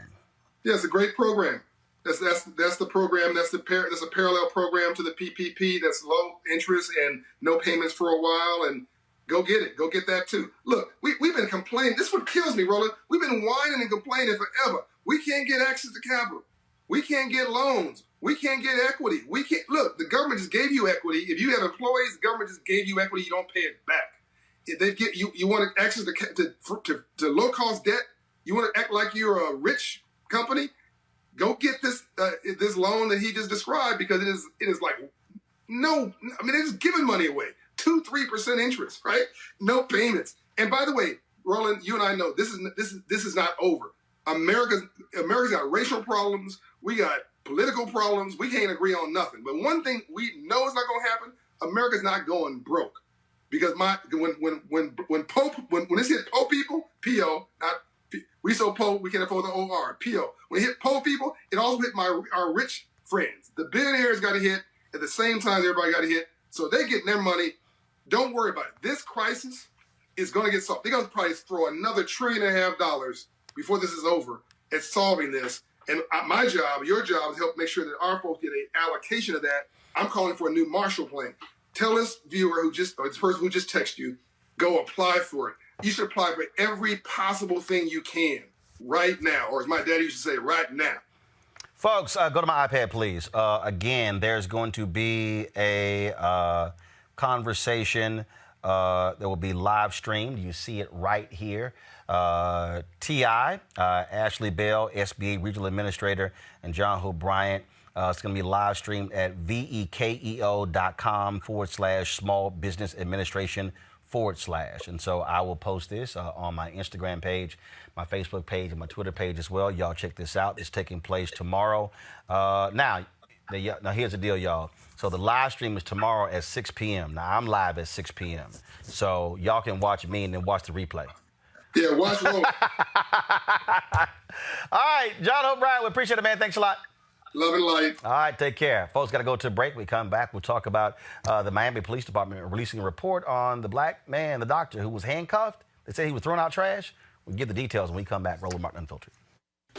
Yeah, it's a great program. That's the program. That's a parallel program to the PPP. That's low interest and no payments for a while. And go get it. Go get that too. Look, we've been complaining. This is what kills me, Roland. We've been whining and complaining forever. We can't get access to capital. We can't get loans. We can't get equity. We can't. Look, the government just gave you equity. If you have employees, the government just gave you equity. You don't pay it back. If they get you want access to low cost debt. You want to act like you're a rich company. Go get this loan that he just described, because it is like no. I mean, they're just giving money away. 2-3% interest, right? No payments. And by the way, Roland, you and I know this is not over. America's got racial problems. We got political problems. We can't agree on nothing. But one thing we know is not going to happen: America's not going broke. Because when this hit poor people, P.O., not we so poor we can't afford the O.R. P.O. When it hit poor people, it also hit our rich friends. The billionaires got a hit at the same time everybody got a hit. So they're getting their money. Don't worry about it. This crisis is going to get solved. They're going to probably throw another $1.5 trillion before this is over at solving this. And my job, your job, is help make sure that our folks get an allocation of that. I'm calling for a new Marshall Plan. Tell this viewer or this person who just texted you, go apply for it. You should apply for every possible thing you can right now, or as my daddy used to say, right now. Folks, go to my iPad, please. Again, there's going to be a conversation that will be live streamed. You see it right here. T.I., Ashley Bell, SBA Regional Administrator, and John Hope Bryant It's going to be live streamed at vekeo.com/small business administration / And so I will post this on my Instagram page, my Facebook page, and my Twitter page as well. Y'all check this out. It's taking place tomorrow. Now here's the deal, y'all. So the live stream is tomorrow at 6 p.m. Now I'm live at 6 p.m. So y'all can watch me and then watch the replay. Yeah, watch Roland. All right, John O'Brien, we appreciate it, man. Thanks a lot. Love and light. All right, take care. Folks, got to go to a break. We come back. We'll talk about the Miami Police Department releasing a report on the black man, the doctor, who was handcuffed. They said he was throwing out trash. We'll give the details when we come back. Roland Martin Unfiltered.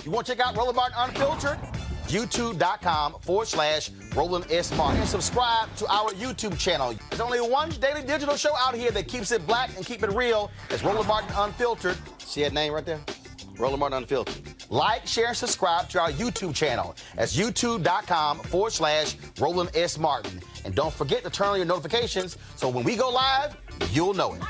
You want to check out Roland Martin Unfiltered? YouTube.com/Roland S. Martin. And subscribe to our YouTube channel. There's only one daily digital show out here that keeps it black and keep it real. It's Roland Martin Unfiltered. See that name right there? Roland Martin Unfiltered. Like, share, and subscribe to our YouTube channel. That's youtube.com/Roland S. Martin. And don't forget to turn on your notifications so when we go live, you'll know it.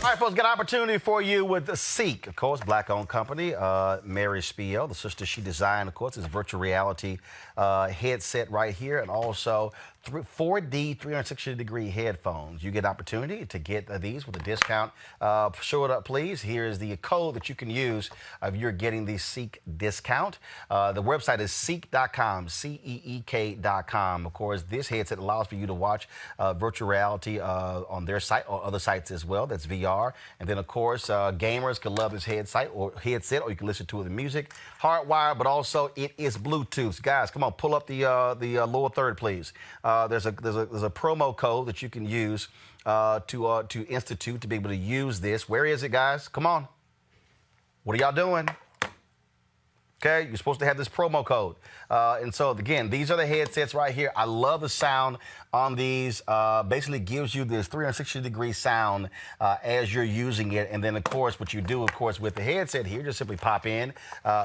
All right, folks, got an opportunity for you with Seek, of course, black-owned company. Mary Spiel, the sister she designed, of course, is virtual reality headset right here, and also 4D 360-degree headphones. You get opportunity to get these with a discount. Show it up, please. Here is the code that you can use if you're getting the Seek discount. The website is seek.com, CEEK.com. Of course, this headset allows for you to watch virtual reality on their site or other sites as well. That's VR. And then, of course, gamers can love this headset, or you can listen to the music. Hardwired, but also it is Bluetooth. Guys, come on, pull up the lower third, please. There's a promo code that you can use to institute to be able to use this. Where is it, guys? Come on. What are y'all doing? Okay, you're supposed to have this promo code. And so, again, these are the headsets right here. I love the sound on these. Basically gives you this 360-degree sound as you're using it. And then, of course, what you do, of course, with the headset here, just simply pop in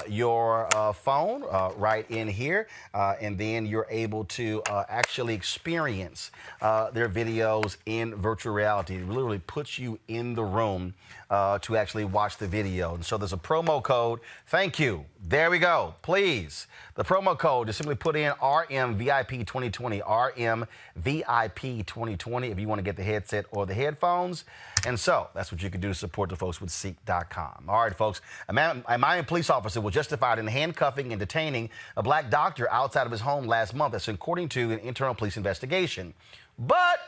your phone right in here. And then you're able to actually experience their videos in virtual reality. It literally puts you in the room to actually watch the video. And so there's a promo code. Thank you. There we go. Please. The promo code is simply put in RMVIP2020, RMVIP2020 if you want to get the headset or the headphones. And so that's what you can do to support the folks with Seek.com. All right, folks. A Miami police officer was justified in handcuffing and detaining a black doctor outside of his home last month. That's according to an internal police investigation. But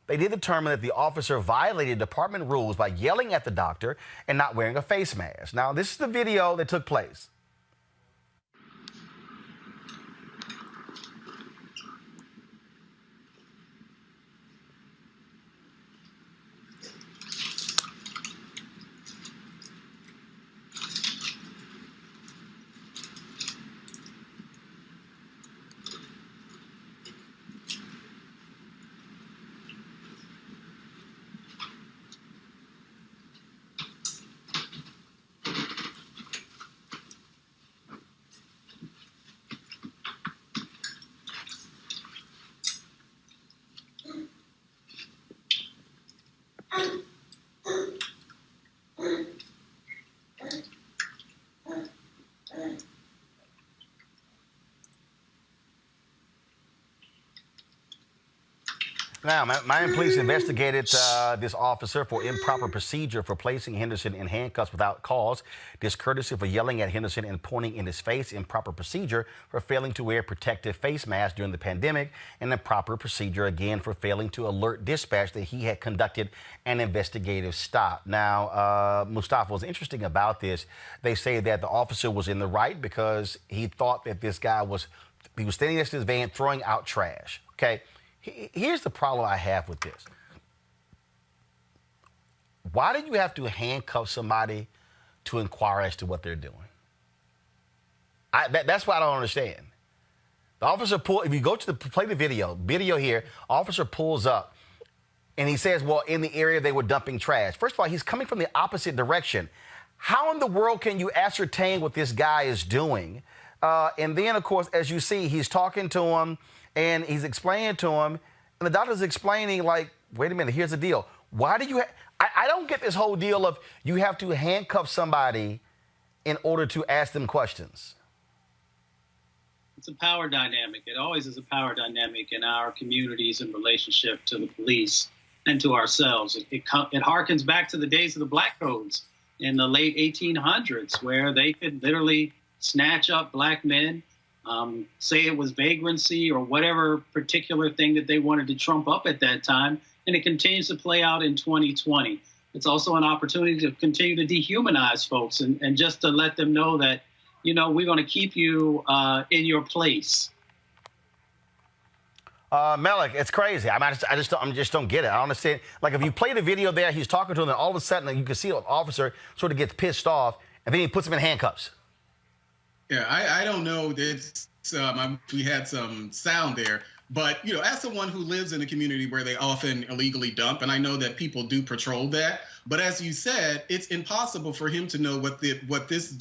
they did determine that the officer violated department rules by yelling at the doctor and not wearing a face mask. Now, this is the video that took place. Now, Miami police investigated this officer for improper procedure for placing Henderson in handcuffs without cause, discourtesy for yelling at Henderson and pointing in his face, improper procedure for failing to wear protective face masks during the pandemic, and improper procedure again for failing to alert dispatch that he had conducted an investigative stop. Now, Mustafa, what's interesting about this, they say that the officer was in the right because he thought that this guy was standing next to his van throwing out trash, okay? Here's the problem I have with this. Why do you have to handcuff somebody to inquire as to what they're doing? That's what I don't understand. The officer if you go to play the video here, officer pulls up and he says, well, in the area they were dumping trash. First of all, he's coming from the opposite direction. how in the world can you ascertain what this guy is doing? And then, of course, as you see, he's talking to him and he's explaining to him, and the doctor's explaining, like, wait a minute, here's the deal. Why do you I don't get this whole deal of you have to handcuff somebody in order to ask them questions. It's a power dynamic. It always is a power dynamic in our communities in relationship to the police and to ourselves. It harkens back to the days of the black codes in the late 1800s, where they could literally snatch up black men, say it was vagrancy or whatever particular thing that they wanted to trump up at that time. And it continues to play out in 2020. It's also an opportunity to continue to dehumanize folks and just to let them know that, you know, we're going to keep you in your place. Malik, it's crazy. I mean, I just don't get it. I don't understand. Like, if you play the video there, he's talking to him, and all of a sudden you can see an officer sort of gets pissed off, and then he puts him in handcuffs. Yeah, I don't know. We had some sound there. But, you know, as someone who lives in a community where they often illegally dump, and I know that people do patrol that, but as you said, it's impossible for him to know what this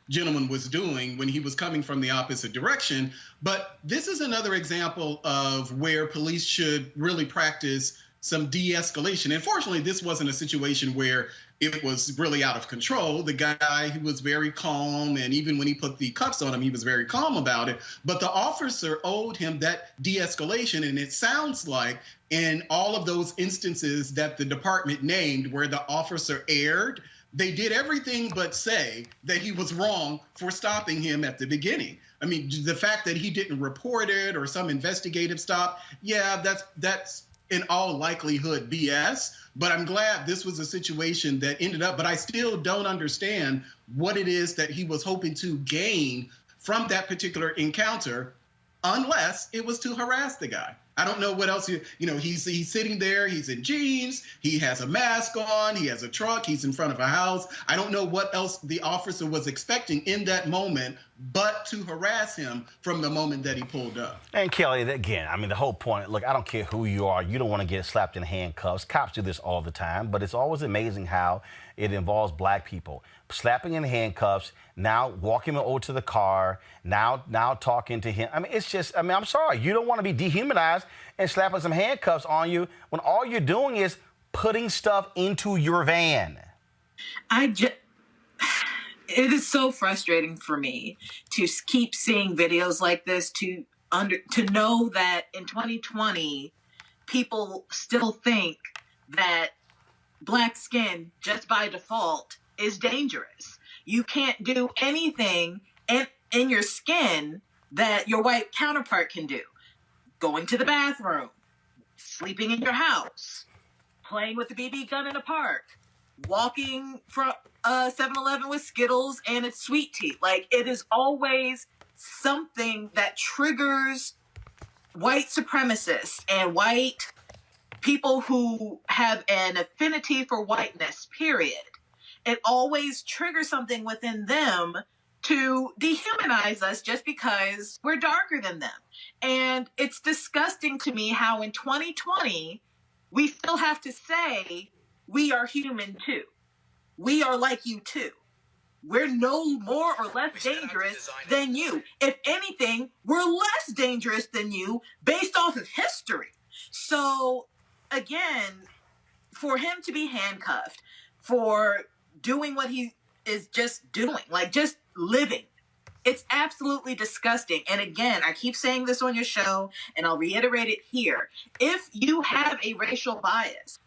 gentleman was doing when he was coming from the opposite direction. But this is another example of where police should really practice some de-escalation. And fortunately, this wasn't a situation where it was really out of control. The guy, he was very calm, and even when he put the cuffs on him, he was very calm about it. But the officer owed him that de-escalation, and it sounds like in all of those instances that the department named where the officer erred, they did everything but say that he was wrong for stopping him at the beginning. I mean, the fact that he didn't report it or some investigative stop, yeah, that's in all likelihood BS, but I'm glad this was a situation that ended up, but I still don't understand what it is that he was hoping to gain from that particular encounter, unless it was to harass the guy. I don't know what else, he's sitting there, he's in jeans, he has a mask on, he has a truck, he's in front of a house. I don't know what else the officer was expecting in that moment, but to harass him from the moment that he pulled up. And Kelly, again, I mean, the whole point, look, I don't care who you are, you don't want to get slapped in handcuffs. Cops do this all the time, but it's always amazing how it involves black people. Slapping in handcuffs, now walking him over to the car, now talking to him. I mean, it's just, I'm sorry, you don't want to be dehumanized and slapping some handcuffs on you when all you're doing is putting stuff into your van. It is so frustrating for me to keep seeing videos like this, to know that in 2020, people still think that black skin, just by default, is dangerous. You can't do anything in your skin that your white counterpart can do. Going to the bathroom, sleeping in your house, playing with a BB gun in a park, walking from 7-Eleven with Skittles and a sweet tea. Like, it is always something that triggers white supremacists and white people who have an affinity for whiteness, period. It always triggers something within them to dehumanize us just because we're darker than them. And it's disgusting to me how in 2020, we still have to say we are human too. We are like you too. We're no more or less dangerous than you. If anything, we're less dangerous than you based off of history. So again, for him to be handcuffed, for doing what he is just doing, like just living, it's absolutely disgusting. And again, I keep saying this on your show, and I'll reiterate it here. If you have a racial bias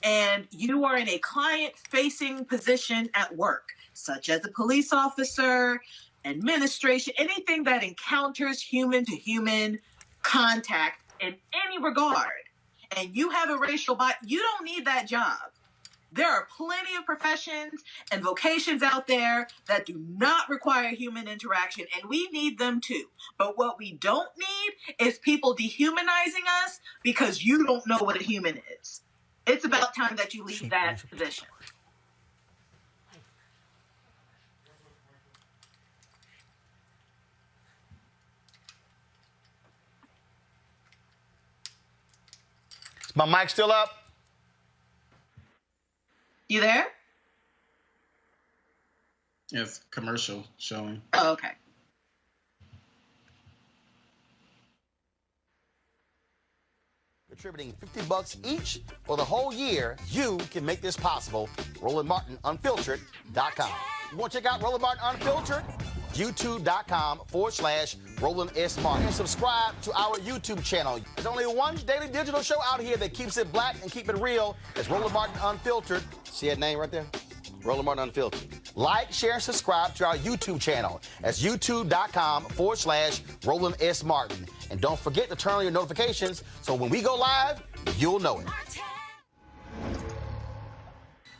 and you are in a client-facing position at work, such as a police officer, administration, anything that encounters human-to-human contact in any regard, and you have a racial bias, you don't need that job. There are plenty of professions and vocations out there that do not require human interaction, and we need them too. But what we don't need is people dehumanizing us because you don't know what a human is. It's about time that you leave that position. Is my mic still up? You there? It's commercial showing. Oh, okay. Contributing $50 each for the whole year, you can make this possible. RolandMartinUnfiltered.com. You want to check out Roland Martin Unfiltered? YouTube.com/Roland S. Martin. And subscribe to our YouTube channel. There's only one daily digital show out here that keeps it black and keep it real. It's Roland Martin Unfiltered. See that name right there? Roland Martin Unfiltered. Like, share, and subscribe to our YouTube channel. That's youtube.com/Roland S. Martin. And don't forget to turn on your notifications so when we go live, you'll know it.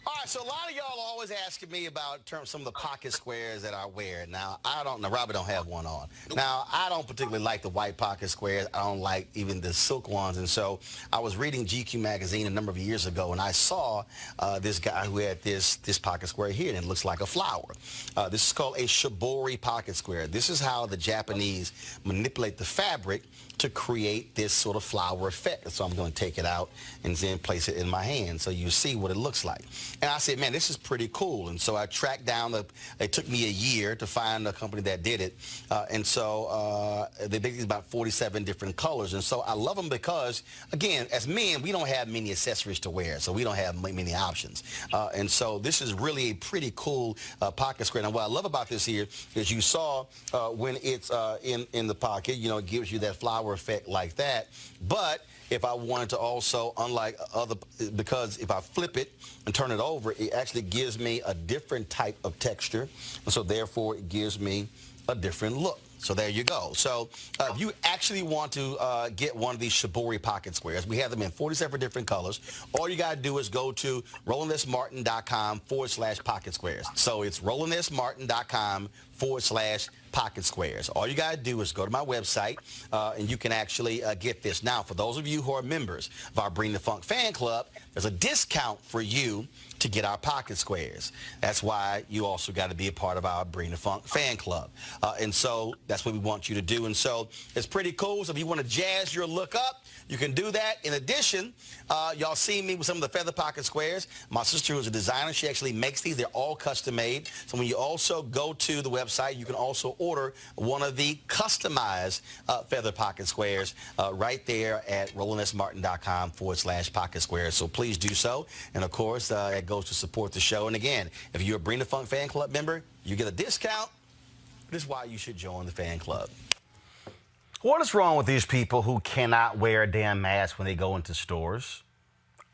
All right, so a lot of y'all are always asking me about some of the pocket squares that I wear. Now, Robert don't have one on. Now, I don't particularly like the white pocket squares. I don't like even the silk ones. And so I was reading GQ magazine a number of years ago, and I saw this guy who had this pocket square here, and it looks like a flower. This is called a shibori pocket square. This is how the Japanese manipulate the fabric to create this sort of flower effect. So I'm going to take it out and then place it in my hand so you see what it looks like. And I said, man, this is pretty cool. And so I tracked down, it took me a year to find a company that did it. And so they make these about 47 different colors. And so I love them because, again, as men, we don't have many accessories to wear, so we don't have many options. And so this is really a pretty cool pocket square. Now, what I love about this here is you saw when it's in the pocket, you know, it gives you that flower effect like that. But if I wanted to also, unlike other, because if I flip it and turn it over, it actually gives me a different type of texture. And so therefore, it gives me a different look. So there you go. So if you actually want to get one of these shibori pocket squares, we have them in 47 different colors. All you got to do is go to RolandSMartin.com/pocket squares. So it's RolandSMartin.com/pocket squares. All you got to do is go to my website, and you can actually get this. Now, for those of you who are members of our Bring the Funk fan club, there's a discount for you to get our pocket squares. That's why you also got to be a part of our Bring the Funk fan club. And so that's what we want you to do. And so it's pretty cool. So if you want to jazz your look up, you can do that. In addition, y'all see me with some of the feather pocket squares. My sister, who's a designer, she actually makes these. They're all custom made. So when you also go to the website, you can also order one of the customized feather pocket squares right there at RolandSMartin.com/pocket squares. So please do so. And of course, it goes to support the show. And again, if you're a Bring the Funk fan club member, you get a discount. This is why you should join the fan club. What is wrong with these people who cannot wear a damn mask when they go into stores?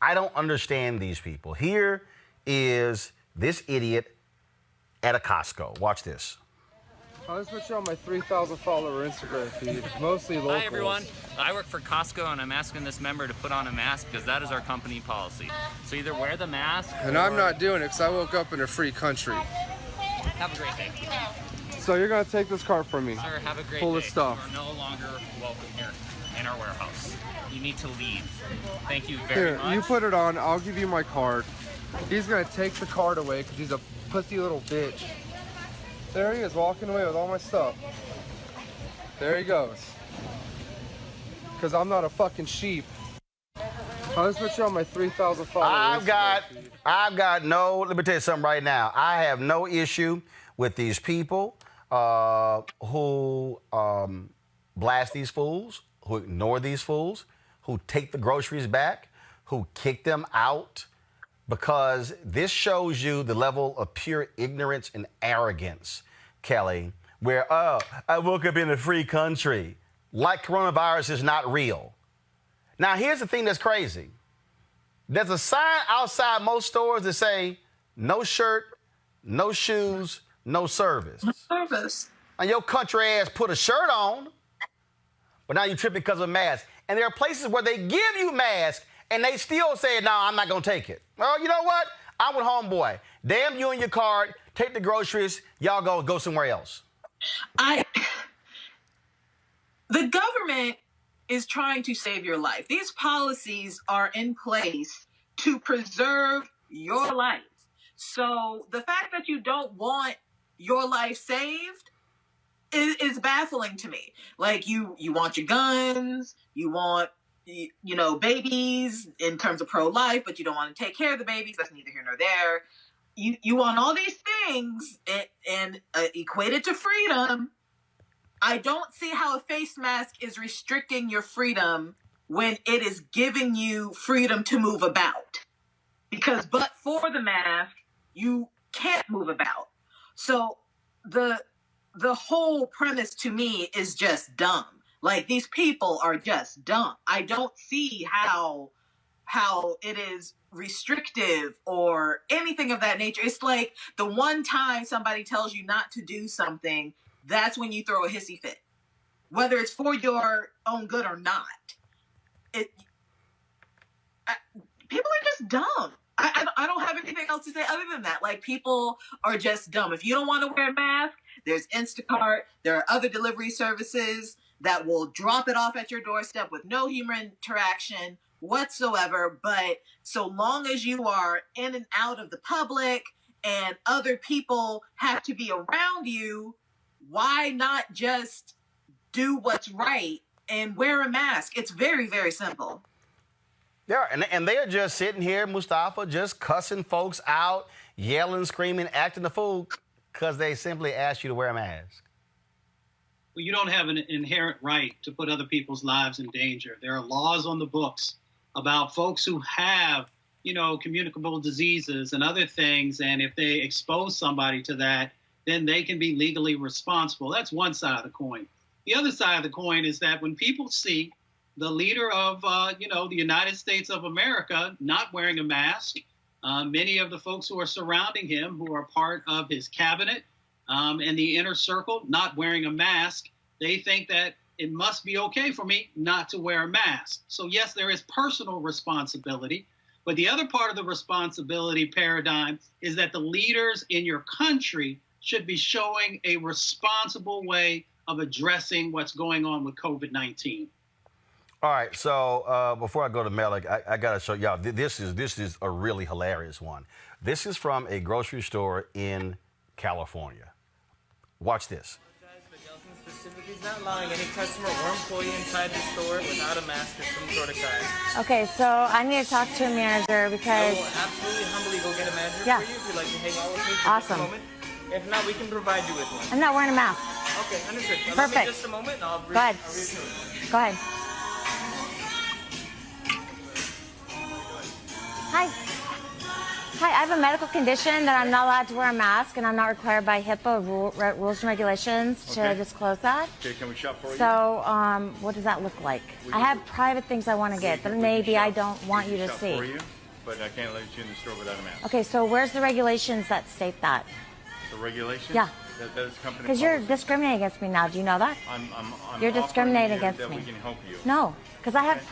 I don't understand these people. Here is this idiot at a Costco. Watch this. I'll just put you on my 3,000 follower Instagram feed, mostly locals. Hi everyone, I work for Costco and I'm asking this member to put on a mask because that is our company policy. So either wear the mask and I'm not doing it because I woke up in a free country. Have a great day. So you're going to take this cart from me. Sir, have a great Full day. of stuff. You are no longer welcome here in our warehouse. You need to leave. Thank you very much. Here, you put it on, I'll give you my card. He's going to take the card away because he's a pussy little bitch. There he is, walking away with all my stuff. There he goes. Because I'm not a fucking sheep. I'll just put you on my 3,000 followers. I've got no, let me tell you something right now. I have no issue with these people who blast these fools, who ignore these fools, who take the groceries back, who kick them out, because this shows you the level of pure ignorance and arrogance, Kelly, where, I woke up in a free country, like coronavirus is not real. Now, here's the thing that's crazy. There's a sign outside most stores that say, no shirt, no shoes, no service. No service. And your country ass put a shirt on, but now you tripping because of masks. And there are places where they give you masks, and they still say, no, I'm not going to take it. Well, you know what? I'm with homeboy. Damn you and your card. Take the groceries. Y'all go somewhere else. The government is trying to save your life. These policies are in place to preserve your life. So the fact that you don't want your life saved is baffling to me. Like, you want your guns, you want, babies in terms of pro-life, but you don't want to take care of the babies. That's neither here nor there. you want all these things and equated to freedom. I don't see how a face mask is restricting your freedom when it is giving you freedom to move about. Because but for the mask, you can't move about. So the whole premise to me is just dumb. Like, these people are just dumb. I don't see how it is restrictive or anything of that nature. It's like the one time somebody tells you not to do something, that's when you throw a hissy fit, whether it's for your own good or not. People are just dumb. I don't have anything else to say other than that. Like, people are just dumb. If you don't want to wear a mask, there's Instacart. There are other delivery services that will drop it off at your doorstep with no human interaction whatsoever. But so long as you are in and out of the public and other people have to be around you, why not just do what's right and wear a mask? It's very, very simple. Yeah, and they are just sitting here, Mustafa, just cussing folks out, yelling, screaming, acting the fool because they simply asked you to wear a mask. Well, you don't have an inherent right to put other people's lives in danger. There are laws on the books about folks who have, communicable diseases and other things. And if they expose somebody to that, then they can be legally responsible. That's one side of the coin. The other side of the coin is that when people see the leader of, the United States of America not wearing a mask, many of the folks who are surrounding him, who are part of his cabinet and the inner circle, not wearing a mask, they think that it must be okay for me not to wear a mask. So yes, there is personal responsibility, but the other part of the responsibility paradigm is that the leaders in your country should be showing a responsible way of addressing what's going on with COVID-19. All right, so before I go to Malik, I got to show y'all, this is a really hilarious one. This is from a grocery store in California. Watch this. Specifically is not allowing any customer or employee inside the store without a mask or some sort of card. Okay, so I need to talk to a manager because... I will absolutely humbly go get a manager Yeah. for you if you'd like to hang out with me for Awesome. just a moment. If not, we can provide you with one. I'm not wearing a mask. Okay, understood. Perfect. Let me just a moment and I'll Go ahead. reassure you. Go ahead. Hi. Hi, I have a medical condition that I'm not allowed to wear a mask, and I'm not required by HIPAA rules and regulations to disclose that. Okay, can we shop for you? So, what does that look like? I have private things I want to get that maybe I don't want you to shop see. for you, but I can't let you in the store without a mask. Okay, so where's the regulations that state that? The regulations? Yeah. That is company Because you're policy. discriminating against me now. Do you know that? I'm You're offering discriminating you against that me. we can help you. No, because I have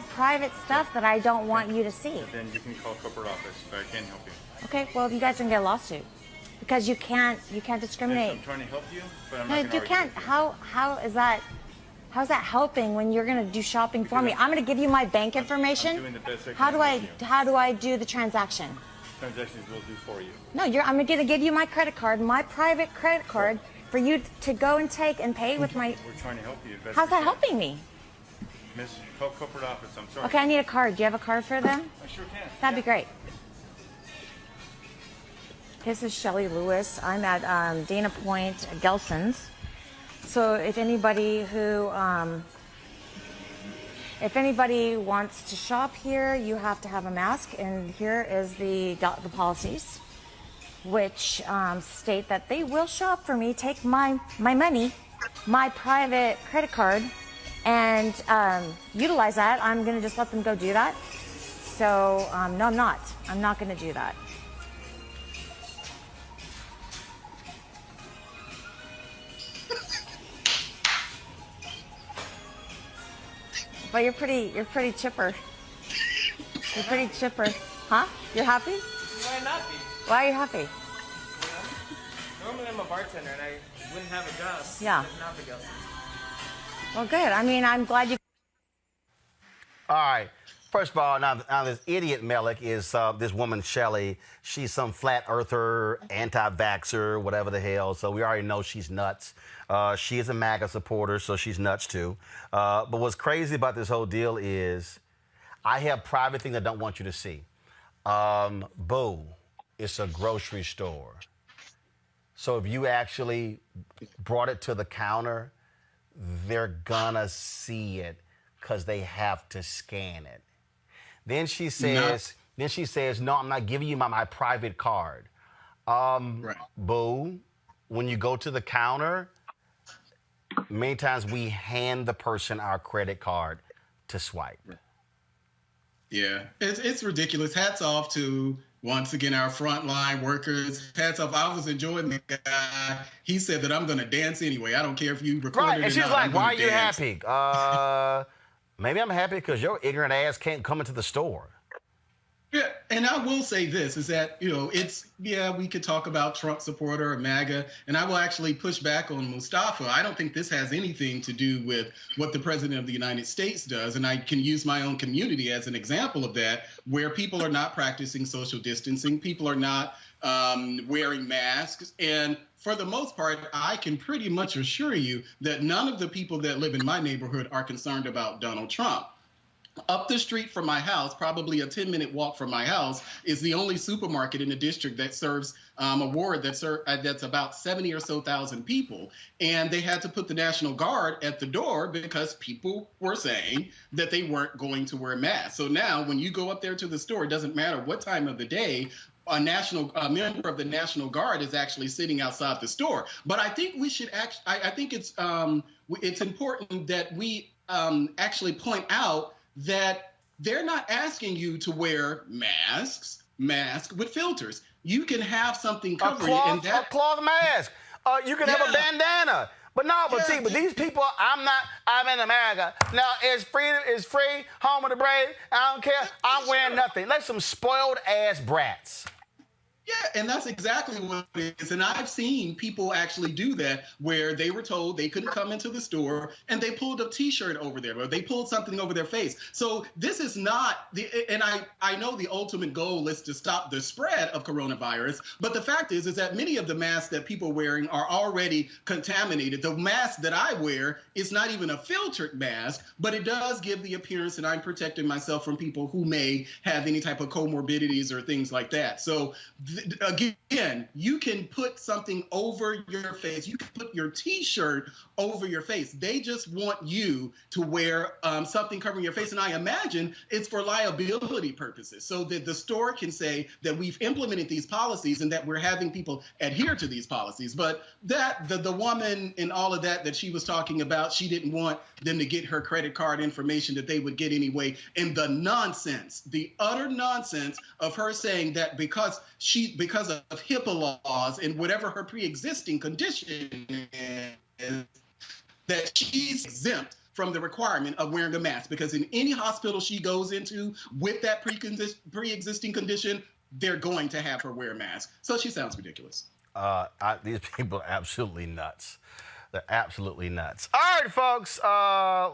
private stuff that I don't want you to see. Then you can call corporate office, but I can't help you. Okay, well, you guys can get a lawsuit because you can't discriminate. Yes, I'm trying to help you, but I'm No, not going to you can't. How's that helping when you're going to do shopping for me? I'm going to give you my bank information. I'm doing the best I How can do I with you. how do I do the transaction? Transactions will do for you. No, I'm going to give you my credit card, my private credit card, for you to go and take and pay with my. We're trying to help you. Best How's we that can. helping me? Miss, call corporate office. I'm sorry. Okay, I need a card. Do you have a card for them? I sure can. That'd be great. This is Shelley Lewis. I'm at Dana Point, Gelson's. So if anybody wants to shop here, you have to have a mask. And here is the policies, which state that they will shop for me, take my money, my private credit card, and utilize that. I'm going to just let them go do that. So no, I'm not. I'm not going to do that. But you're pretty chipper. You're pretty chipper. Huh? You're happy? Why not be? Why are you happy? Normally I'm a bartender and I wouldn't have a Gus. Yeah. If not the Gus's. Well, good. I mean, I'm glad you... All right. First of all, now this idiot Malik is this woman, Shelley. She's some flat earther, anti-vaxxer, whatever the hell. So we already know she's nuts. She is a MAGA supporter, so she's nuts too. But what's crazy about this whole deal is I have private things I don't want you to see. Boo. it's a grocery store. So if you actually brought it to the counter, they're gonna see it because they have to scan it. Then she says, no, I'm not giving you my private card. Boo, when you go to the counter, many times we hand the person our credit card to swipe. Yeah, it's ridiculous. Hats off to, once again, our frontline workers. Hats off. I was enjoying the guy. He said that I'm going to dance anyway. I don't care if you record it or not. Right, and she's like, why are you happy? Maybe I'm happy because your ignorant ass can't come into the store. Yeah, and I will say this, is that, we could talk about Trump supporter or MAGA, and I will actually push back on Mustafa. I don't think this has anything to do with what the President of the United States does, and I can use my own community as an example of that, where people are not practicing social distancing, people are not wearing masks, and for the most part, I can pretty much assure you that none of the people that live in my neighborhood are concerned about Donald Trump. Up the street from my house, probably a 10-minute walk from my house, is the only supermarket in the district that serves a ward that's about 70 or so thousand people. And they had to put the National Guard at the door because people were saying that they weren't going to wear masks. So now when you go up there to the store, it doesn't matter what time of the day, a member of the National Guard is actually sitting outside the store. But I think we should I think it's important that we actually point out that they're not asking you to wear masks with filters. You can have something covering it. A cloth mask. You can have a bandana. But these people, I'm in America. Now, it's free, home of the brave. I don't care. I'm wearing nothing. Like some spoiled ass brats. Yeah, and that's exactly what it is. And I've seen people actually do that where they were told they couldn't come into the store and they pulled a T-shirt over there or they pulled something over their face. So this is not and I know the ultimate goal is to stop the spread of coronavirus. But the fact is that many of the masks that people are wearing are already contaminated. The mask that I wear is not even a filtered mask, but it does give the appearance that I'm protecting myself from people who may have any type of comorbidities or things like that. So again, you can put something over your face. You can put your T-shirt over your face. They just want you to wear something covering your face. And I imagine it's for liability purposes so that the store can say that we've implemented these policies and that we're having people adhere to these policies. But that the woman and all of that she was talking about, she didn't want them to get her credit card information that they would get anyway. And the nonsense, the utter nonsense of her saying that because of HIPAA laws and whatever her pre-existing condition is, that she's exempt from the requirement of wearing a mask. Because in any hospital she goes into with that pre-existing condition, they're going to have her wear a mask. So she sounds ridiculous. These people are absolutely nuts. They're absolutely nuts. All right, folks,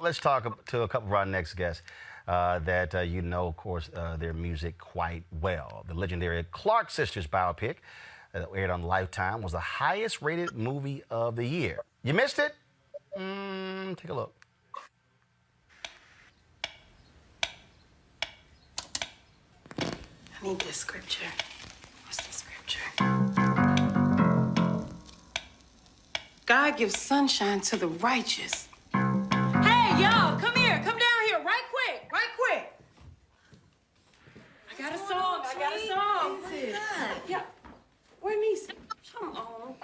let's talk to a couple of our next guests. That of course, their music quite well. The legendary Clark Sisters biopic that aired on Lifetime was the highest rated movie of the year. You missed it? Take a look. I need this scripture. What's the scripture? God gives sunshine to the righteous. Hey, y'all, come here. Come down here right quick. Right quick. I got a song. What is it? Yeah. Where niece? Come on.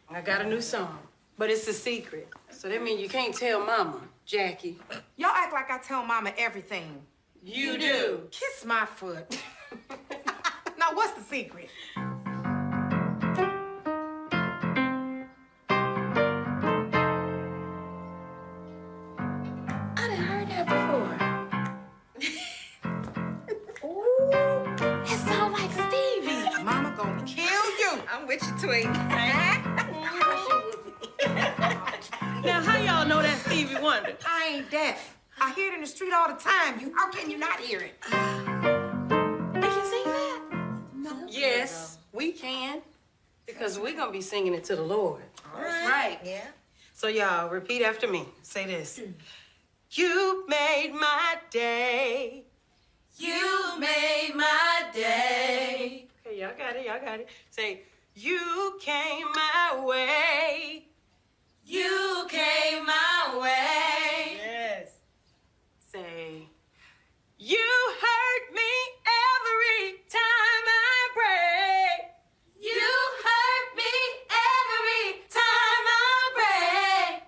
I got a new song, but it's a secret. So that means you can't tell Mama, Jackie. Y'all act like I tell Mama everything. You do. Kiss my foot. Now, what's the secret? I'm with you, Tweet. Now, how y'all know that's Stevie Wonder? I ain't deaf. I hear it in the street all the time. How can you not hear it? They can sing that? No. Yes, we can. Because we're going to be singing it to the Lord. That's right. Yeah. So, y'all, repeat after me. Say this. You made my day. You made my day. Okay, y'all got got it. Y'all got it. Say, you came my way. You came my way. Yes. Say, you hurt me every time I pray. You hurt me every time I pray.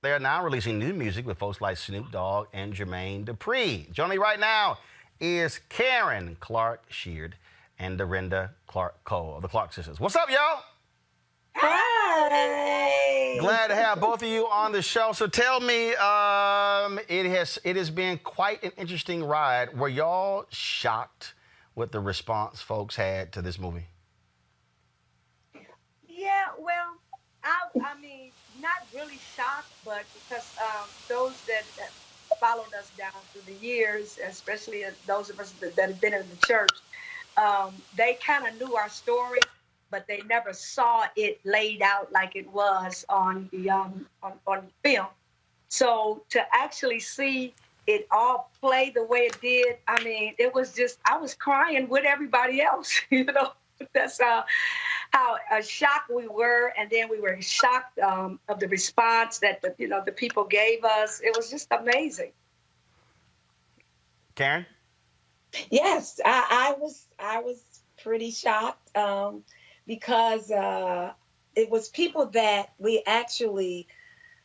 They are now releasing new music with folks like Snoop Dogg and Jermaine Dupri. Joining me right now is Karen Clark Sheard and Dorinda Clark Cole of the Clark Sisters. What's up, y'all? Hi. Glad to have both of you on the show. So tell me, it has been quite an interesting ride. Were y'all shocked with the response folks had to this movie? Yeah, well, I mean, not really shocked, but because those that followed us down through the years, especially those of us that have been in the church, they kind of knew our story, but they never saw it laid out like it was on the on film. So to actually see it all play the way it did, I mean, it was just, I was crying with everybody else, you know. That's how shocked we were, and then we were shocked of the response that the people gave us. It was just amazing. Karen? Yes, I was pretty shocked because it was people that we actually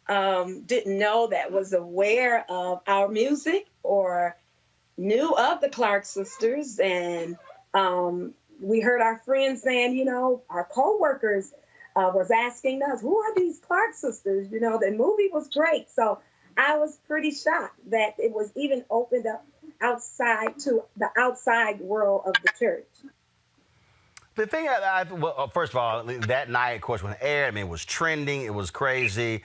didn't know that was aware of our music or knew of the Clark Sisters, and we heard our friends saying, our co-workers was asking us, who are these Clark Sisters? The movie was great. So I was pretty shocked that it was even opened up outside to the outside world of the church. The thing well, first of all, that night, of course, when it aired, I mean, it was trending. It was crazy.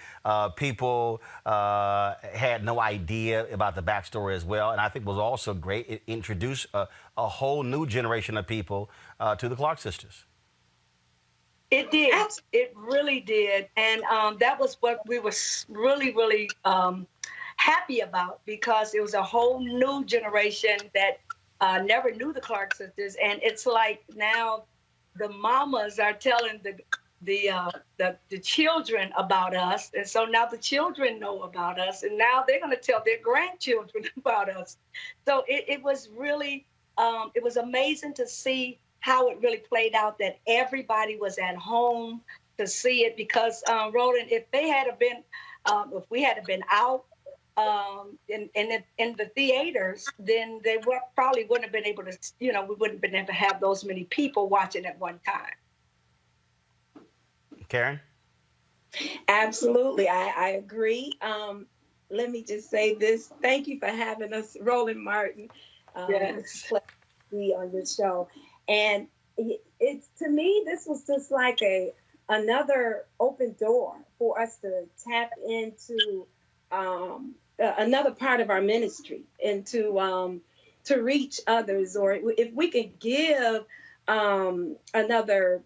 People had no idea about the backstory as well. And I think it was also great. It introduced a whole new generation of people to the Clark Sisters. It did. It really did. And that was what we were really, really happy about, because it was a whole new generation that never knew the Clark Sisters. And it's like now the mamas are telling the children about us, and so now the children know about us, and now they're going to tell their grandchildren about us. So it was really it was amazing to see how it really played out, that everybody was at home to see it, because Roland, if we had been out in the theaters, then they probably wouldn't have been able to, we wouldn't have been able to have those many people watching at one time. Karen? Absolutely, I agree. Let me just say this. Thank you for having us, Roland Martin. Yes. To be on your show. And it's, to me, this was just like another open door for us to tap into another part of our ministry, and to reach others, or if we could give another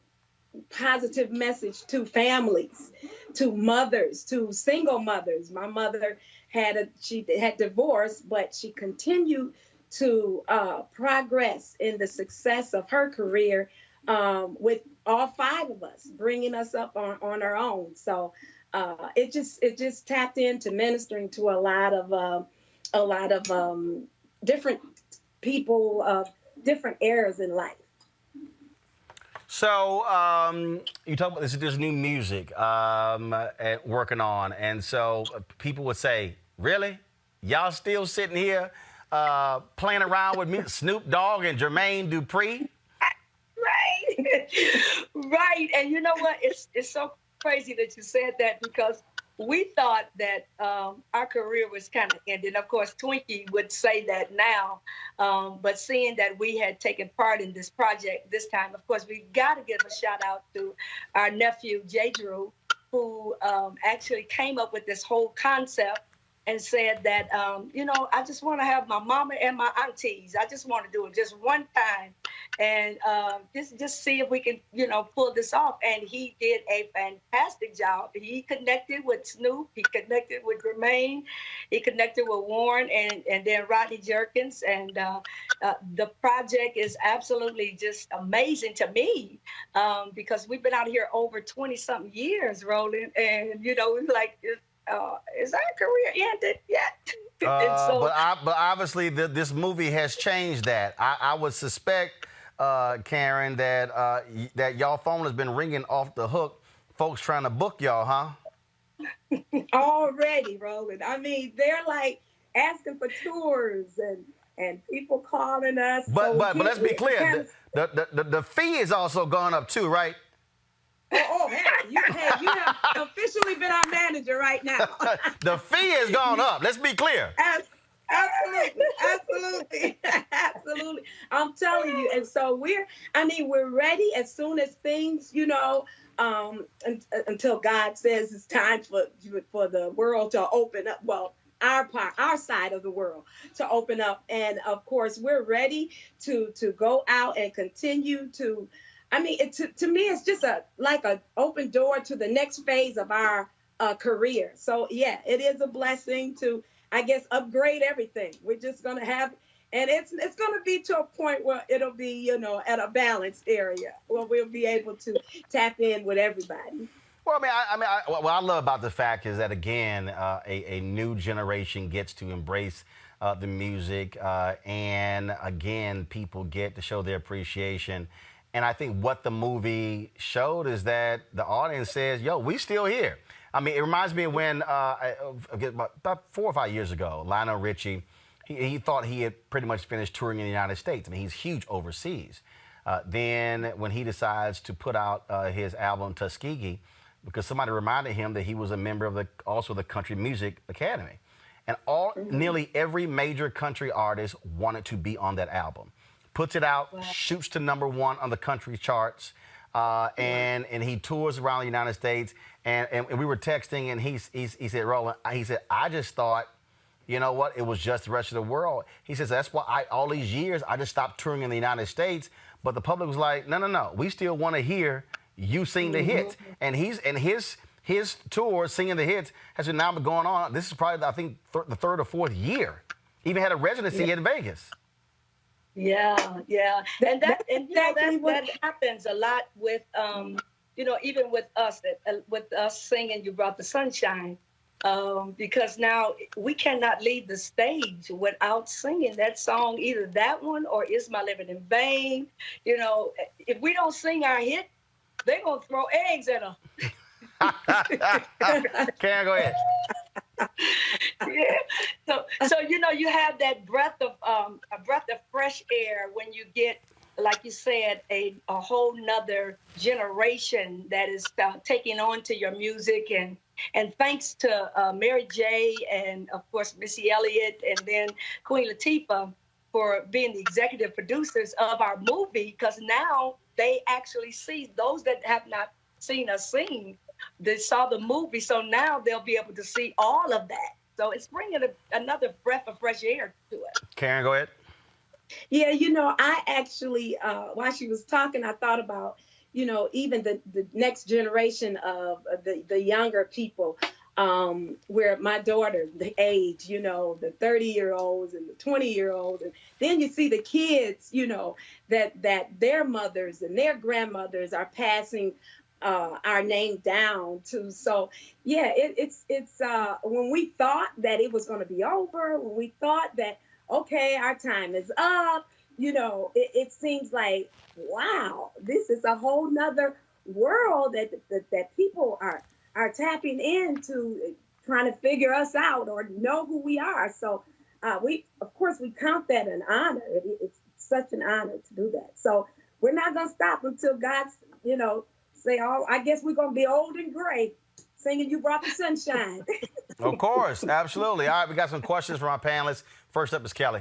positive message to families, to mothers, to single mothers. My mother she had divorced, but she continued to progress in the success of her career with all five of us, bringing us up on our own. So it just tapped into ministering to a lot of different people of different eras in life. So you talk about this new music working on, and so people would say, really? Y'all still sitting here playing around with me, Snoop Dogg and Jermaine Dupri? Right. Right. And you know what? It's so crazy that you said that, because we thought that our career was kind of ended. Of course, Twinkie would say that now, but seeing that we had taken part in this project this time, of course, we got to give a shout out to our nephew, Jay Drew, who actually came up with this whole concept and said that, I just want to have my mama and my aunties. I just want to do it just one time, and just see if we can, pull this off. And he did a fantastic job. He connected with Snoop. He connected with Jermaine. He connected with Warren and then Rodney Jerkins. And the project is absolutely just amazing to me because we've been out here over 20-something years, Roland. And, we're like, is our career ended yet? But obviously this movie has changed that. I would suspect, Karen, that that y'all phone has been ringing off the hook. Folks trying to book y'all, huh? Already, Roland. I mean, they're like asking for tours and people calling us. But let's be clear. The fee is also gone up too, right? You have officially been our manager right now. The fee has gone up. Let's be clear. Absolutely. I'm telling you. And so we're ready as soon as things, until God says it's time for the world to open up. Well, our side of the world to open up. And of course, we're ready to go out and continue to. To me, it's just like an open door to the next phase of our career. So, yeah, it is a blessing to, I guess, upgrade everything. We're just going to have, and it's going to be to a point where it'll be, at a balanced area where we'll be able to tap in with everybody. Well, what I love about the fact is that, again, a new generation gets to embrace the music, and, again, people get to show their appreciation. And I think what the movie showed is that the audience says, yo, we still here. It reminds me of when, about 4 or 5 years ago, Lionel Richie, he thought he had pretty much finished touring in the United States. He's huge overseas. Then when he decides to put out his album Tuskegee, because somebody reminded him that he was a member of the Country Music Academy. And nearly every major country artist wanted to be on that album. Puts it out, shoots to #1 on the country charts, and he tours around the United States. And we were texting, and he said, Roland, I just thought, you know what, it was just the rest of the world. He says, that's why all these years I just stopped touring in the United States. But the public was like, no, we still want to hear you sing the hits. And his tour, singing the hits, has been now going on. This is probably, I think, the 3rd or 4th year. Even had a residency in Vegas. Yeah. And that happens a lot with, even with us singing You Brought the Sunshine, because now we cannot leave the stage without singing that song, either that one or Is My Living in Vain? If we don't sing our hit, they're going to throw eggs at us. Karen, go ahead. Yeah. So you have that breath of fresh air when you get, like you said, a whole nother generation that is taking on to your music, and thanks to Mary J. and of course Missy Elliott and then Queen Latifah for being the executive producers of our movie, because now they actually see those that have not seen us sing. They saw the movie, so now they'll be able to see all of that. So it's bringing another breath of fresh air to it. Karen, go ahead. Yeah, I actually, while she was talking, I thought about, even the next generation of the younger people, where my daughter, the age, the 30-year-olds and the 20-year-olds, and then you see the kids, that their mothers and their grandmothers are passing our name down to. So yeah, it's when we thought that it was going to be over, when we thought that, okay, our time is up, it seems like, wow, this is a whole nother world that people are tapping into, trying to figure us out or know who we are. So we count that an honor. It's such an honor to do that. So we're not going to stop until God's, say, oh, I guess we're going to be old and gray singing You Brought the Sunshine. Of course, absolutely. All right, we got some questions from our panelists. First up is Kelly.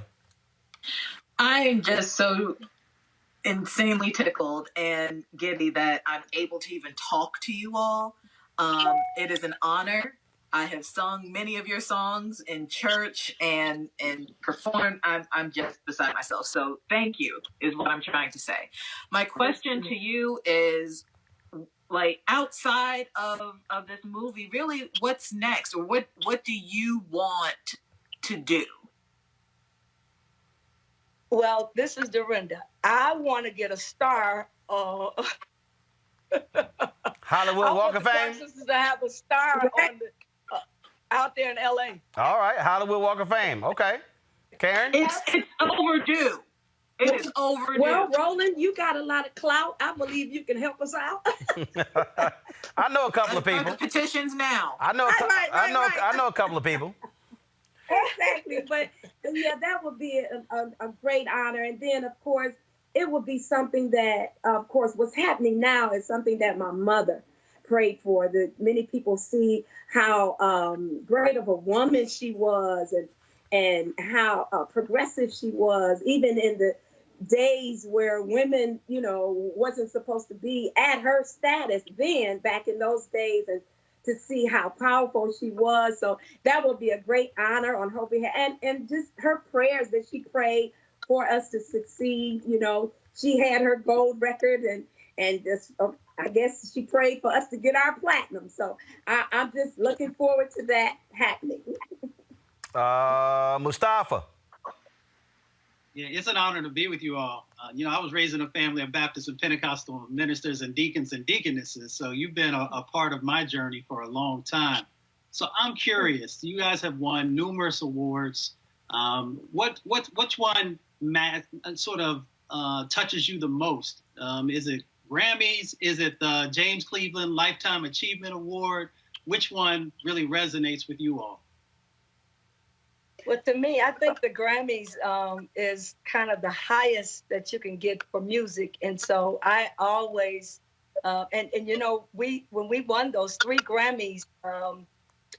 I'm just so insanely tickled and giddy that I'm able to even talk to you all. It is an honor I have sung many of your songs in church and performed. I'm just beside myself. So thank you is what I'm trying to say. My question to you is, like, outside of this movie, really, what's next, or what do you want to do? Well, this is Dorinda. I want to get a star. Hollywood Walk of Fame. Sisters to have a star on out there in LA. All right, Hollywood Walk of Fame. Okay, Karen. It's overdue. It is overdue. Well, Roland, you got a lot of clout. I believe you can help us out. I know a couple of people. Start the petitions now. I know a couple of people. Exactly, but yeah, that would be a great honor. And then, of course, it would be something that, of course, what's happening now is something that my mother prayed for. That many people see how great of a woman she was, and how progressive she was, even in the days where women, wasn't supposed to be at her status then, back in those days, and to see how powerful she was. So that would be a great honor on her behalf. And just her prayers that she prayed for us to succeed. She had her gold record, and just, I guess she prayed for us to get our platinum. So I'm just looking forward to that happening. Mustafa. Yeah, it's an honor to be with you all. I was raised in a family of Baptist and Pentecostal ministers and deacons and deaconesses, so you've been a part of my journey for a long time. So I'm curious. You guys have won numerous awards. Which one sort of touches you the most? Is it Grammys? Is it the James Cleveland Lifetime Achievement Award? Which one really resonates with you all? Well, to me, I think the Grammys is kind of the highest that you can get for music. And so I always, when we won those 3 Grammys,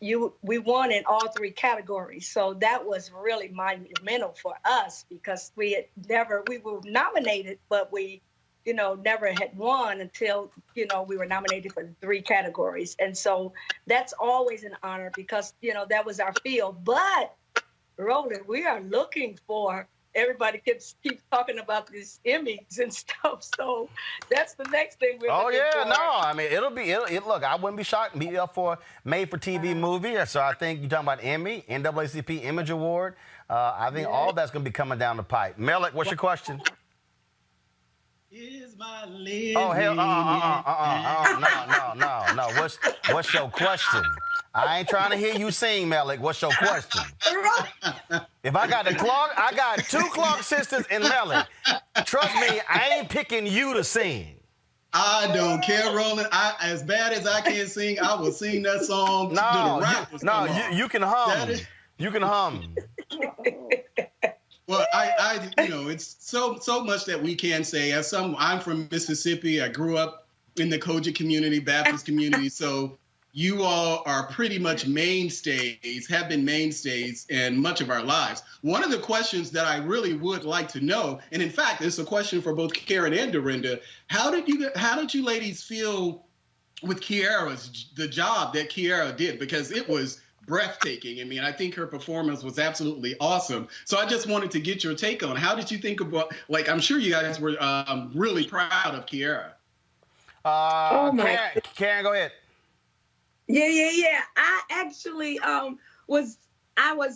we won in all 3 categories. So that was really monumental for us, because we were nominated, but we, never had won until, we were nominated for the 3 categories. And so that's always an honor, because, that was our field. But Roland, we are looking for, everybody keeps talking about these Emmys and stuff. So that's the next thing we're looking for. No, I mean, look, I wouldn't be shocked to be up for made-for-TV movie. So I think you're talking about Emmy, NAACP Image Award. I think all that's going to be coming down the pipe. Melik, what's your question? Is my living? Oh, hell, no. What's your question? I ain't trying to hear you sing, Melik. What's your question? If I got I got 2 Clark sisters and Melik. Trust me, I ain't picking you to sing. I don't care, Roland. As bad as I can sing, I will sing that song. You can hum. You can hum. Well, it's so much that we can say. I'm from Mississippi. I grew up in the Kojic community, Baptist community. So you all are pretty much mainstays, have been mainstays in much of our lives. One of the questions that I really would like to know, and in fact, it's a question for both Karen and Dorinda, how did you ladies feel with the job that Kiara did? Because it was breathtaking. I mean, I think her performance was absolutely awesome. So I just wanted to get your take on how did you think about, I'm sure you guys were really proud of Kiara. Karen, go ahead. Yeah. I actually was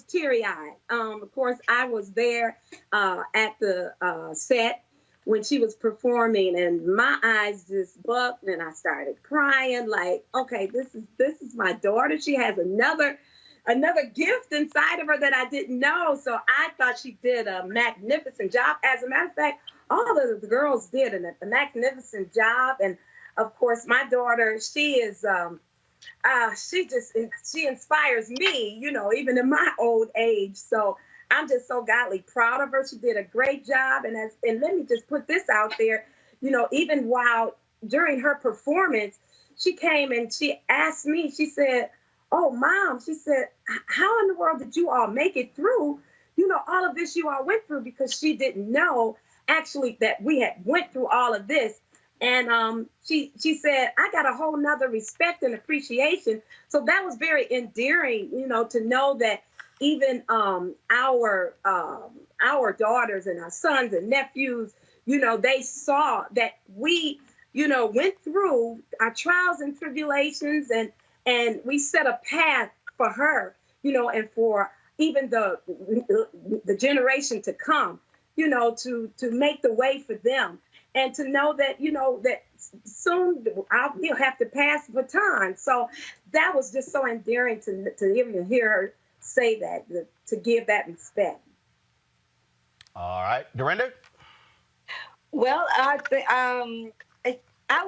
teary-eyed. Of course, I was there at the set when she was performing, and my eyes just bucked, and I started crying. Like, okay, this is my daughter. She has another gift inside of her that I didn't know. So I thought she did a magnificent job. As a matter of fact, all of the girls did a magnificent job. And of course, my daughter, she is. She inspires me, even in my old age. So I'm just so godly proud of her. She did a great job. And let me just put this out there, even during her performance, she came and she asked me, she said, "Oh, Mom," she said, "how in the world did you all make it through, all of this you all went through?" Because she didn't know actually that we had went through all of this. And she said, I got a whole nother respect and appreciation. So that was very endearing, to know that even our daughters and our sons and nephews, they saw that we, went through our trials and tribulations, and we set a path for her, and for even the generation to come, to make the way for them. And to know that, that soon we'll have to pass the baton. So that was just so endearing to even hear her say that, to give that respect. All right. Dorinda? Well, I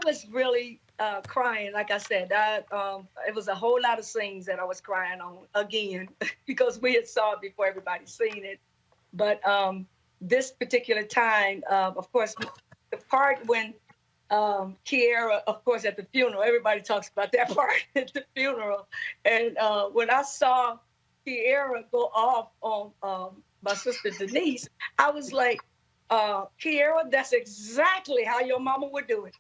was really crying. Like I said, it was a whole lot of scenes that I was crying on again because we had saw it before everybody seen it. But this particular time, of course, the part when Kiera, of course, at the funeral, everybody talks about that part at the funeral. And when I saw Kiera go off on my sister Denise, I was like, Kiera, that's exactly how your mama would do it.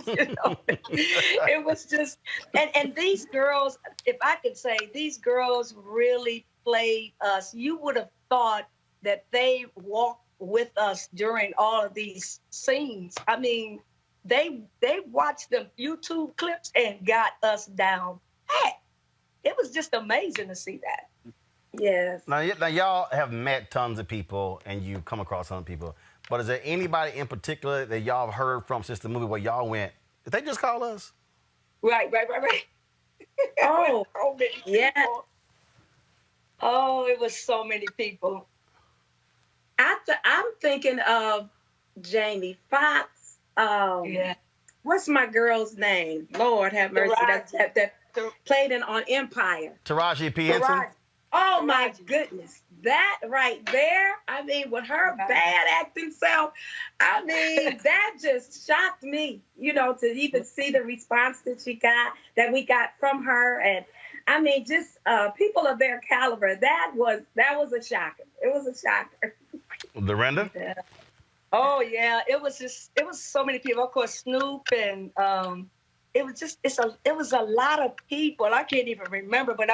It was just, and these girls, if I could say, these girls really played us. You would have thought that they walked with us during all of these scenes. I mean, they watched them YouTube clips and got us down pat. It was just amazing to see that. Yes. Now y'all have met tons of people and you come across some people, but is there anybody in particular that y'all have heard from since the movie where y'all went, did they just call us? Right. Oh, so many people. Yeah. Oh, it was so many people. I'm thinking of Jamie Foxx. What's my girl's name? Lord have mercy. That played on Empire. Taraji P. Henson? Oh my goodness. That right there, I mean, with her bad acting self, I mean, that just shocked me, to even see the response that we got from her. And I mean, just people of their caliber, that was a shocker. It was a shocker. Dorinda? Yeah. Oh yeah, it was so many people. Of course, Snoop and it was a lot of people. I can't even remember, but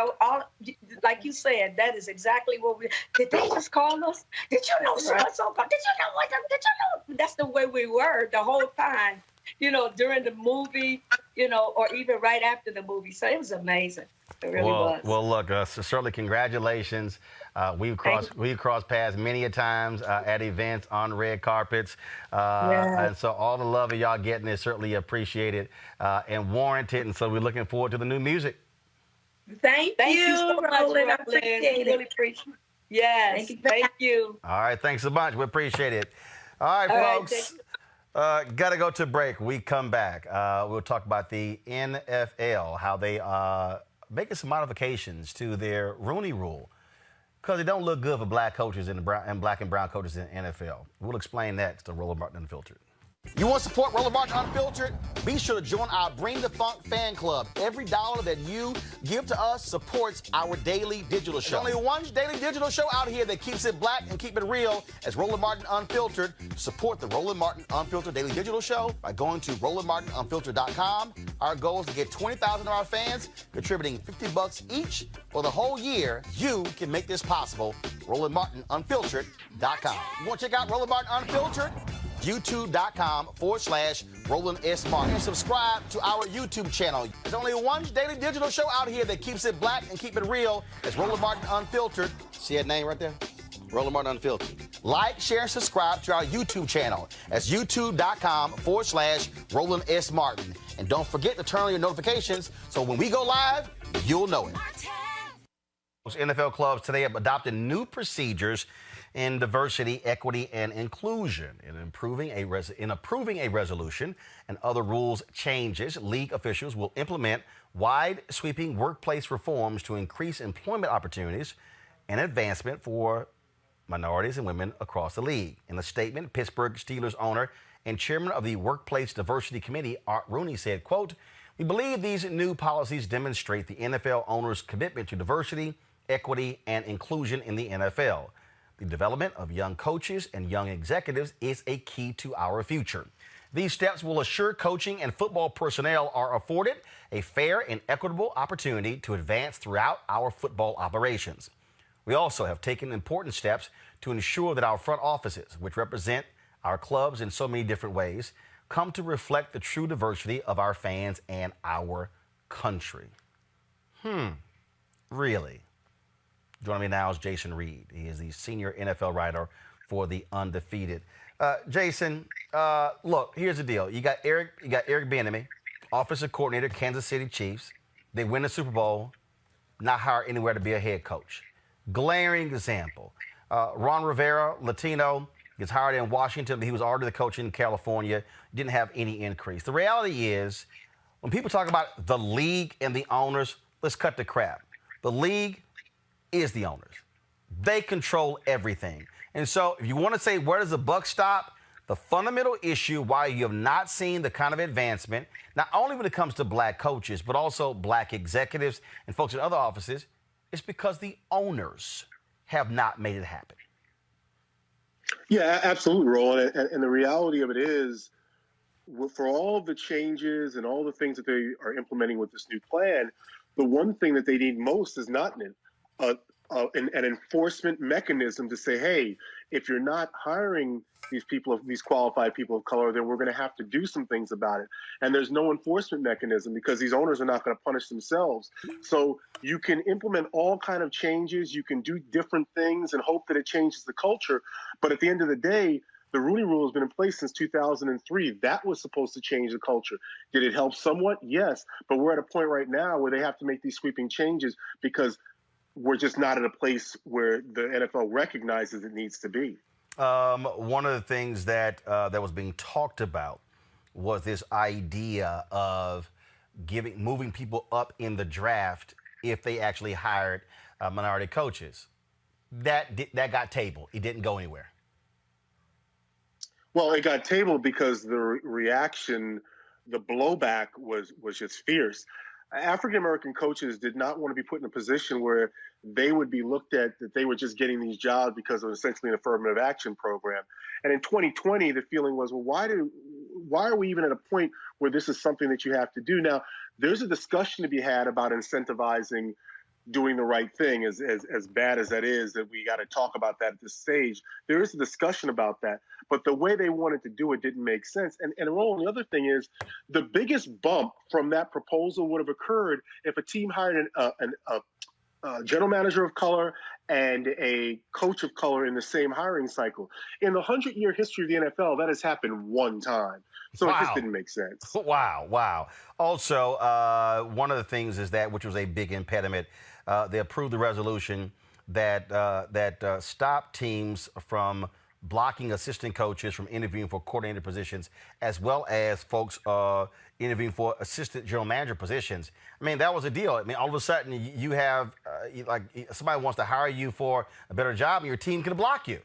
like you said, that is exactly what did they just call us? Did you know so and so? Did you know what? Did you know? That's the way we were the whole time. During the movie, or even right after the movie. So it was amazing. It really was. Well, look, certainly congratulations. We've crossed paths many a times at events, on red carpets. And so all the love of y'all getting is certainly appreciated and warranted. And so we're looking forward to the new music. Thank you so much, Roland. I Roland. appreciate Really appreciate it. Yes, thank you. All right, thanks a bunch. We appreciate it. All right, folks. Got to go to break. We come back. We'll talk about the NFL, how they making some modifications to their Rooney Rule because it don't look good for black coaches and black and brown coaches in the NFL. We'll explain that to Roland Martin Unfiltered. You want to support Roland Martin Unfiltered? Be sure to join our Bring the Funk fan club. Every dollar that you give to us supports our daily digital show. There's only one daily digital show out here that keeps it black and keep it real as Roland Martin Unfiltered. Support the Roland Martin Unfiltered daily digital show by going to RolandMartinUnfiltered.com. Our goal is to get 20,000 of our fans contributing $50 each for the whole year. You can make this possible. RolandMartinUnfiltered.com. You want to check out Roland Martin Unfiltered? YouTube.com/Roland S. Martin. And subscribe to our YouTube channel. There's only one daily digital show out here that keeps it black and keep it real. It's Roland Martin Unfiltered. See that name right there? Roland Martin Unfiltered. Like, share, and subscribe to our YouTube channel. That's YouTube.com/Roland S. Martin. And don't forget to turn on your notifications so when we go live, you'll know it. Most NFL clubs today have adopted new procedures in diversity, equity, and inclusion. In approving a resolution and other rules changes, league officials will implement wide-sweeping workplace reforms to increase employment opportunities and advancement for minorities and women across the league. In a statement, Pittsburgh Steelers owner and chairman of the Workplace Diversity Committee, Art Rooney, said, quote, "We believe these new policies demonstrate the NFL owners' commitment to diversity, equity, and inclusion in the NFL. The development of young coaches and young executives is a key to our future. These steps will assure coaching and football personnel are afforded a fair and equitable opportunity to advance throughout our football operations. We also have taken important steps to ensure that our front offices, which represent our clubs in so many different ways, come to reflect the true diversity of our fans and our country. Really? Joining me now is Jason Reed. He is the senior NFL writer for The Undefeated. Jason, look, here's the deal. You got Eric Bieniemy, offensive coordinator, Kansas City Chiefs. They win the Super Bowl, not hired anywhere to be a head coach. Glaring example. Ron Rivera, Latino, gets hired in Washington, but he was already the coach in California, didn't have any increase. The reality is, when people talk about the league and the owners, let's cut the crap. The league is the owners. They control everything. And so if you want to say where does the buck stop, the fundamental issue why you have not seen the kind of advancement, not only when it comes to black coaches, but also black executives and folks in other offices, is because the owners have not made it happen. Yeah, absolutely, Roland. And the reality of it is, for all of the changes and all the things that they are implementing with this new plan, the one thing that they need most is not an enforcement mechanism to say, hey, if you're not hiring these qualified people of color, then we're going to have to do some things about it. And there's no enforcement mechanism because these owners are not going to punish themselves. So you can implement all kind of changes. You can do different things and hope that it changes the culture. But at the end of the day, the Rooney Rule has been in place since 2003. That was supposed to change the culture. Did it help somewhat? Yes. But we're at a point right now where they have to make these sweeping changes because we're just not at a place where the NFL recognizes it needs to be. One of the things that was being talked about was this idea of moving people up in the draft if they actually hired minority coaches. That got tabled. It didn't go anywhere. Well, it got tabled because the reaction, the blowback was just fierce. African-American coaches did not want to be put in a position where they would be looked at that they were just getting these jobs because of essentially an affirmative action program. And in 2020, the feeling was, well, why are we even at a point where this is something that you have to do? Now, there's a discussion to be had about incentivizing doing the right thing, as bad as that is, that we got to talk about that at this stage. There is a discussion about that. But the way they wanted to do it didn't make sense. And Roland, the other thing is, the biggest bump from that proposal would have occurred if a team hired a general manager of color and a coach of color in the same hiring cycle. In the 100-year history of the NFL, that has happened one time. So It just didn't make sense. Wow. Also, one of the things is that, which was a big impediment, they approved the resolution that stopped teams from blocking assistant coaches from interviewing for coordinator positions, as well as folks interviewing for assistant general manager positions. I mean, that was a deal. I mean, all of a sudden you have like somebody wants to hire you for a better job and your team can block you.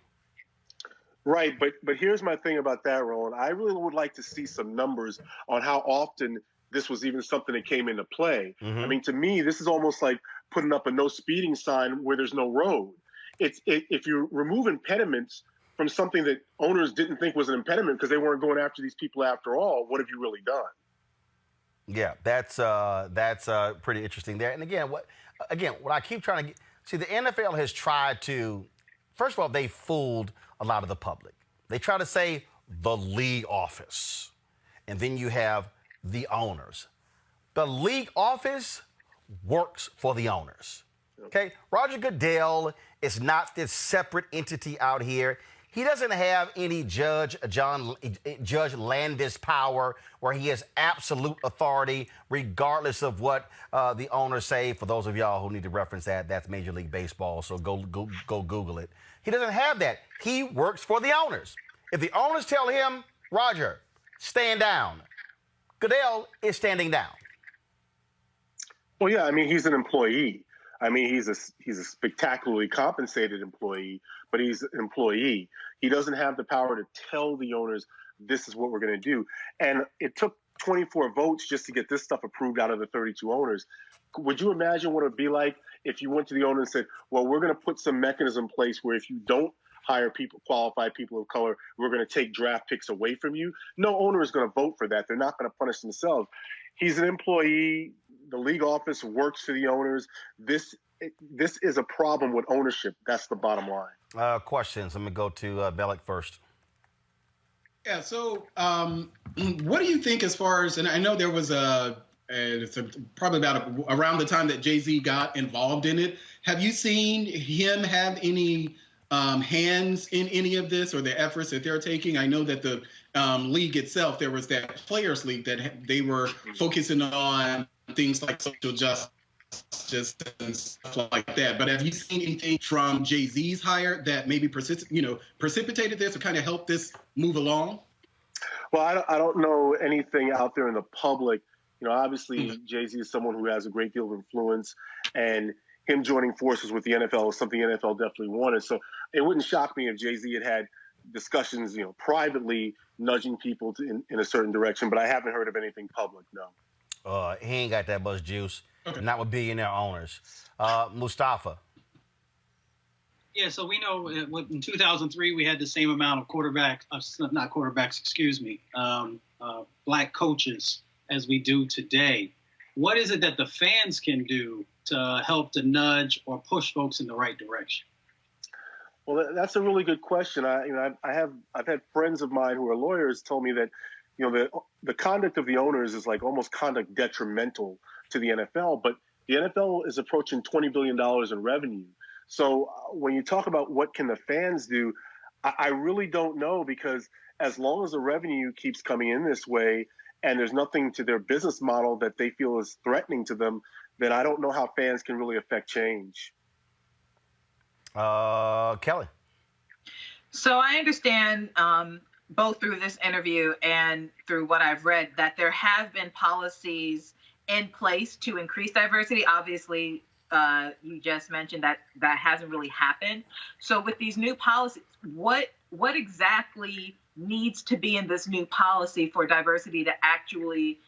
Right, but here's my thing about that, Roland. I really would like to see some numbers on how often this was even something that came into play. Mm-hmm. I mean, to me, this is almost like putting up a no speeding sign where there's no road. If you remove impediments from something that owners didn't think was an impediment because they weren't going after these people after all, what have you really done? Yeah, that's pretty interesting there. And again, what I keep trying to see, the NFL has tried to, first of all, they fooled a lot of the public. They try to say the league office, and then you have the owners. The league office works for the owners. Okay, Roger Goodell is not this separate entity out here. He doesn't have any Judge Landis power where he has absolute authority regardless of what the owners say. For those of y'all who need to reference that, that's Major League Baseball, so go Google it. He doesn't have that. He works for the owners. If the owners tell him, Roger, stand down, Goodell is standing down. Well, yeah, I mean, he's an employee. I mean, he's a spectacularly compensated employee, but he's an employee. He doesn't have the power to tell the owners, this is what we're going to do. And it took 24 votes just to get this stuff approved out of the 32 owners. Would you imagine what it would be like if you went to the owner and said, well, we're going to put some mechanism in place where if you don't hire people, qualified people of color. We're going to take draft picks away from you. No owner is going to vote for that. They're not going to punish themselves. He's an employee. The league office works for the owners. This is a problem with ownership. That's the bottom line. Questions. Let me go to Bellick first. Yeah. So, what do you think as far as? And I know there was probably about around the time that Jay-Z got involved in it. Have you seen him have any hands in any of this or the efforts that they're taking? I know that the league itself, there was that players league that they were focusing on things like social justice and stuff like that. But have you seen anything from Jay-Z's hire that maybe precipitated this or kind of helped this move along? Well, I don't know anything out there in the public. Obviously, Jay-Z is someone who has a great deal of influence, and him joining forces with the NFL is something the NFL definitely wanted. So it wouldn't shock me if Jay-Z had discussions, privately nudging people in a certain direction, but I haven't heard of anything public, no. He ain't got that much juice, not with billionaire owners. Mustafa. Yeah, so we know in 2003 we had the same amount of black coaches as we do today. What is it that the fans can do to help to nudge or push folks in the right direction? Well, that's a really good question. I've had friends of mine who are lawyers tell me that, the conduct of the owners is like almost conduct detrimental to the NFL. But the NFL is approaching $20 billion in revenue. So when you talk about what can the fans do, I really don't know, because as long as the revenue keeps coming in this way and there's nothing to their business model that they feel is threatening to them, then I don't know how fans can really affect change. Kelly. So I understand both through this interview and through what I've read that there have been policies in place to increase diversity. Obviously, you just mentioned that hasn't really happened. So with these new policies, what exactly needs to be in this new policy for diversity to actually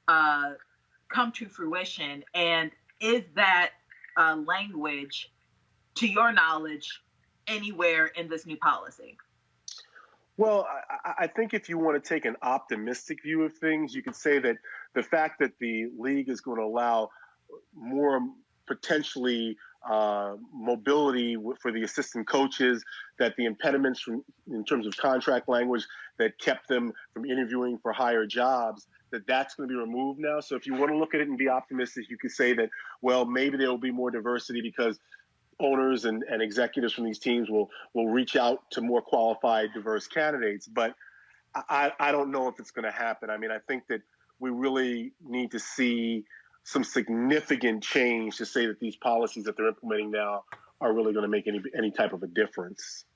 come to fruition? And is that language, to your knowledge, anywhere in this new policy? Well, I think if you want to take an optimistic view of things, you could say that the fact that the league is going to allow more potentially mobility for the assistant coaches, that the impediments in terms of contract language that kept them from interviewing for higher jobs, that's going to be removed now. So if you want to look at it and be optimistic, you could say that, well, maybe there will be more diversity because owners and executives from these teams will reach out to more qualified, diverse candidates. But I don't know if it's going to happen. I mean, I think that we really need to see some significant change to say that these policies that they're implementing now are really going to make any type of a difference.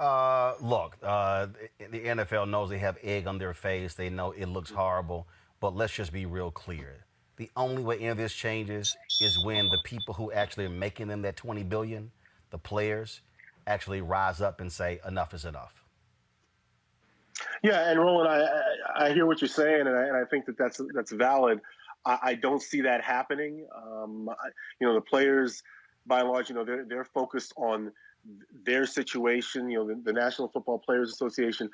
Look, the NFL knows they have egg on their face. They know it looks horrible. But let's just be real clear. The only way any of this changes is when the people who actually are making them that $20 billion, the players, actually rise up and say enough is enough. Yeah, and Roland, I hear what you're saying, and I think that's valid. I don't see that happening. The players, by and large, they're focused on their situation. The National Football Players Association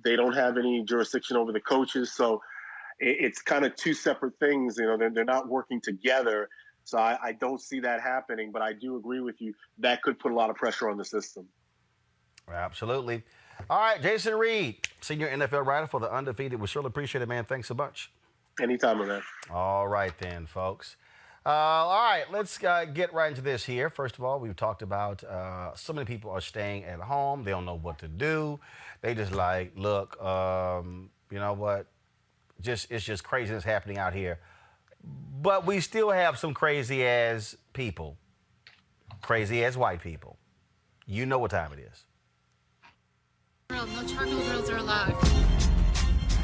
they don't have any jurisdiction over the coaches, so it's kind of two separate things. They're not working together. So I don't see that happening, but I do agree with you. That could put a lot of pressure on the system. Absolutely. All right, Jason Reed, senior NFL writer for The Undefeated. We surely appreciate it, man. Thanks so much. Anytime, man. All right then, folks. All right, let's get right into this here. First of all, we've talked about so many people are staying at home. They don't know what to do. They just like, look, you know what? It's just craziness happening out here. But we still have some crazy ass people. Crazy ass white people. You know what time it is. No charcoal grills are allowed.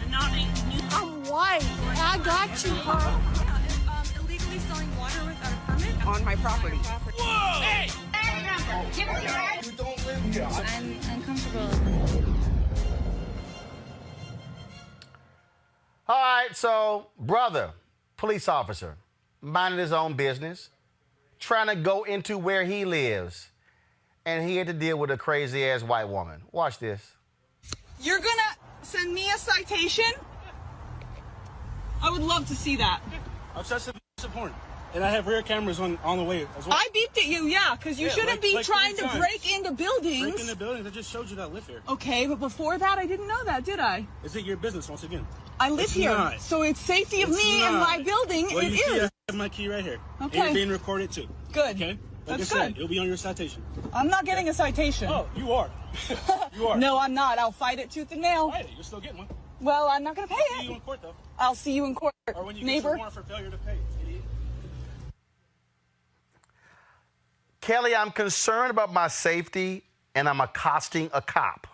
I'm white. I got you, huh? Illegally selling water without a permit On my property. Whoa! Hey! You don't live here. I'm uncomfortable. All right, so brother, police officer, minding his own business, trying to go into where he lives. and he had to deal with a crazy-ass white woman. Watch this. You're gonna send me a citation? I would love to see that. I'm such a porn. And I have rear cameras on the way as well. I beeped at you, yeah, because you shouldn't be trying to break into buildings. Break into buildings? I just showed you that I live here. Okay, but before that, I didn't know that, did I? Is it your business, once again? I live here, so it's safety of me and my building. Well, it you see, is. I have my key right here. Okay. And you're being recorded, too. Good. Okay? Like That's I said, good. it'll be on your citation. I'm not getting a citation. Oh, you are. You are. No, I'm not. I'll fight it tooth and nail. Fight it. You're still getting one. Well, I'm not going to pay I'll it. see you in court, though. I'll see you in court, Or when you neighbor. get your warrant for failure to pay, idiot. Kelly, I'm concerned about my safety, and I'm accosting a cop.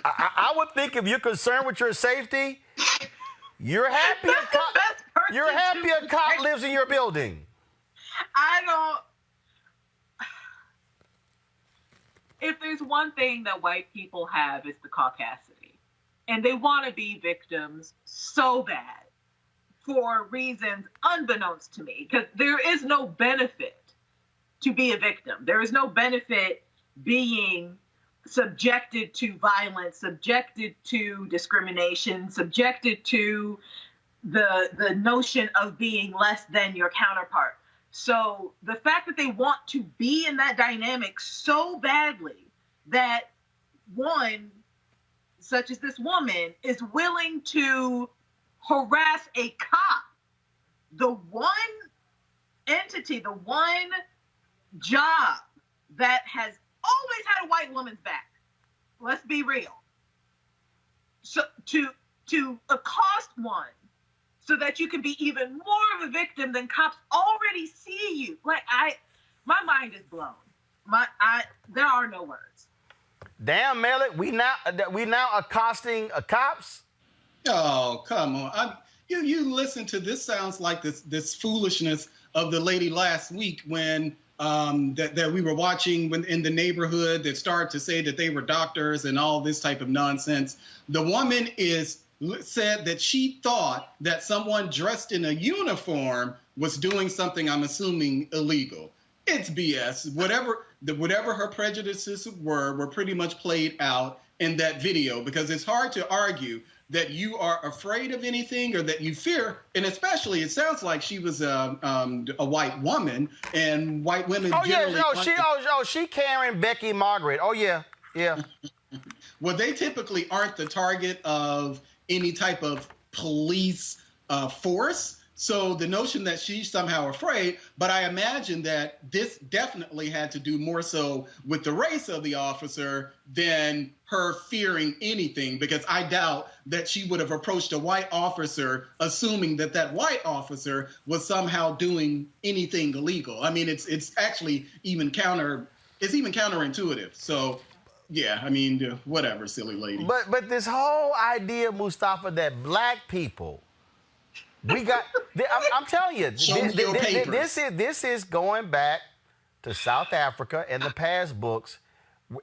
I would think if you're concerned with your safety, you're happy a cop lives in your building. I don't. If there's one thing that white people have, it's the caucasity. And they want to be victims so bad for reasons unbeknownst to me, because there is no benefit to be a victim. There is no benefit being subjected to violence, subjected to discrimination, subjected to the notion of being less than your counterpart. So the fact that they want to be in that dynamic so badly that one, such as this woman, is willing to harass a cop, the one entity, the one job that has always had a white woman's back. Let's be real. So to accost one so that you can be even more of a victim than cops already see you. Like my mind is blown. There are no words. Damn, Melly, we now accosting cops? Oh, come on. You listen to this. Sounds like this foolishness of the lady last week when that we were watching when in the neighborhood that started to say that they were doctors and all this type of nonsense. The woman said that she thought that someone dressed in a uniform was doing something, I'm assuming, illegal. It's BS. Whatever her prejudices were pretty much played out in that video, because it's hard to argue that you are afraid of anything or that you fear, and especially it sounds like she was a white woman, and white women generally. She Karen, Becky, Margaret. Oh yeah. Well, they typically aren't the target of any type of police force. So the notion that she's somehow afraid, but I imagine that this definitely had to do more so with the race of the officer than her fearing anything, because I doubt that she would have approached a white officer assuming that that white officer was somehow doing anything illegal. I mean, it's actually even counterintuitive. So yeah, I mean, whatever, silly lady. But this whole idea, Mustafa, that black people, we got. I'm telling you, this is going back to South Africa and the past books,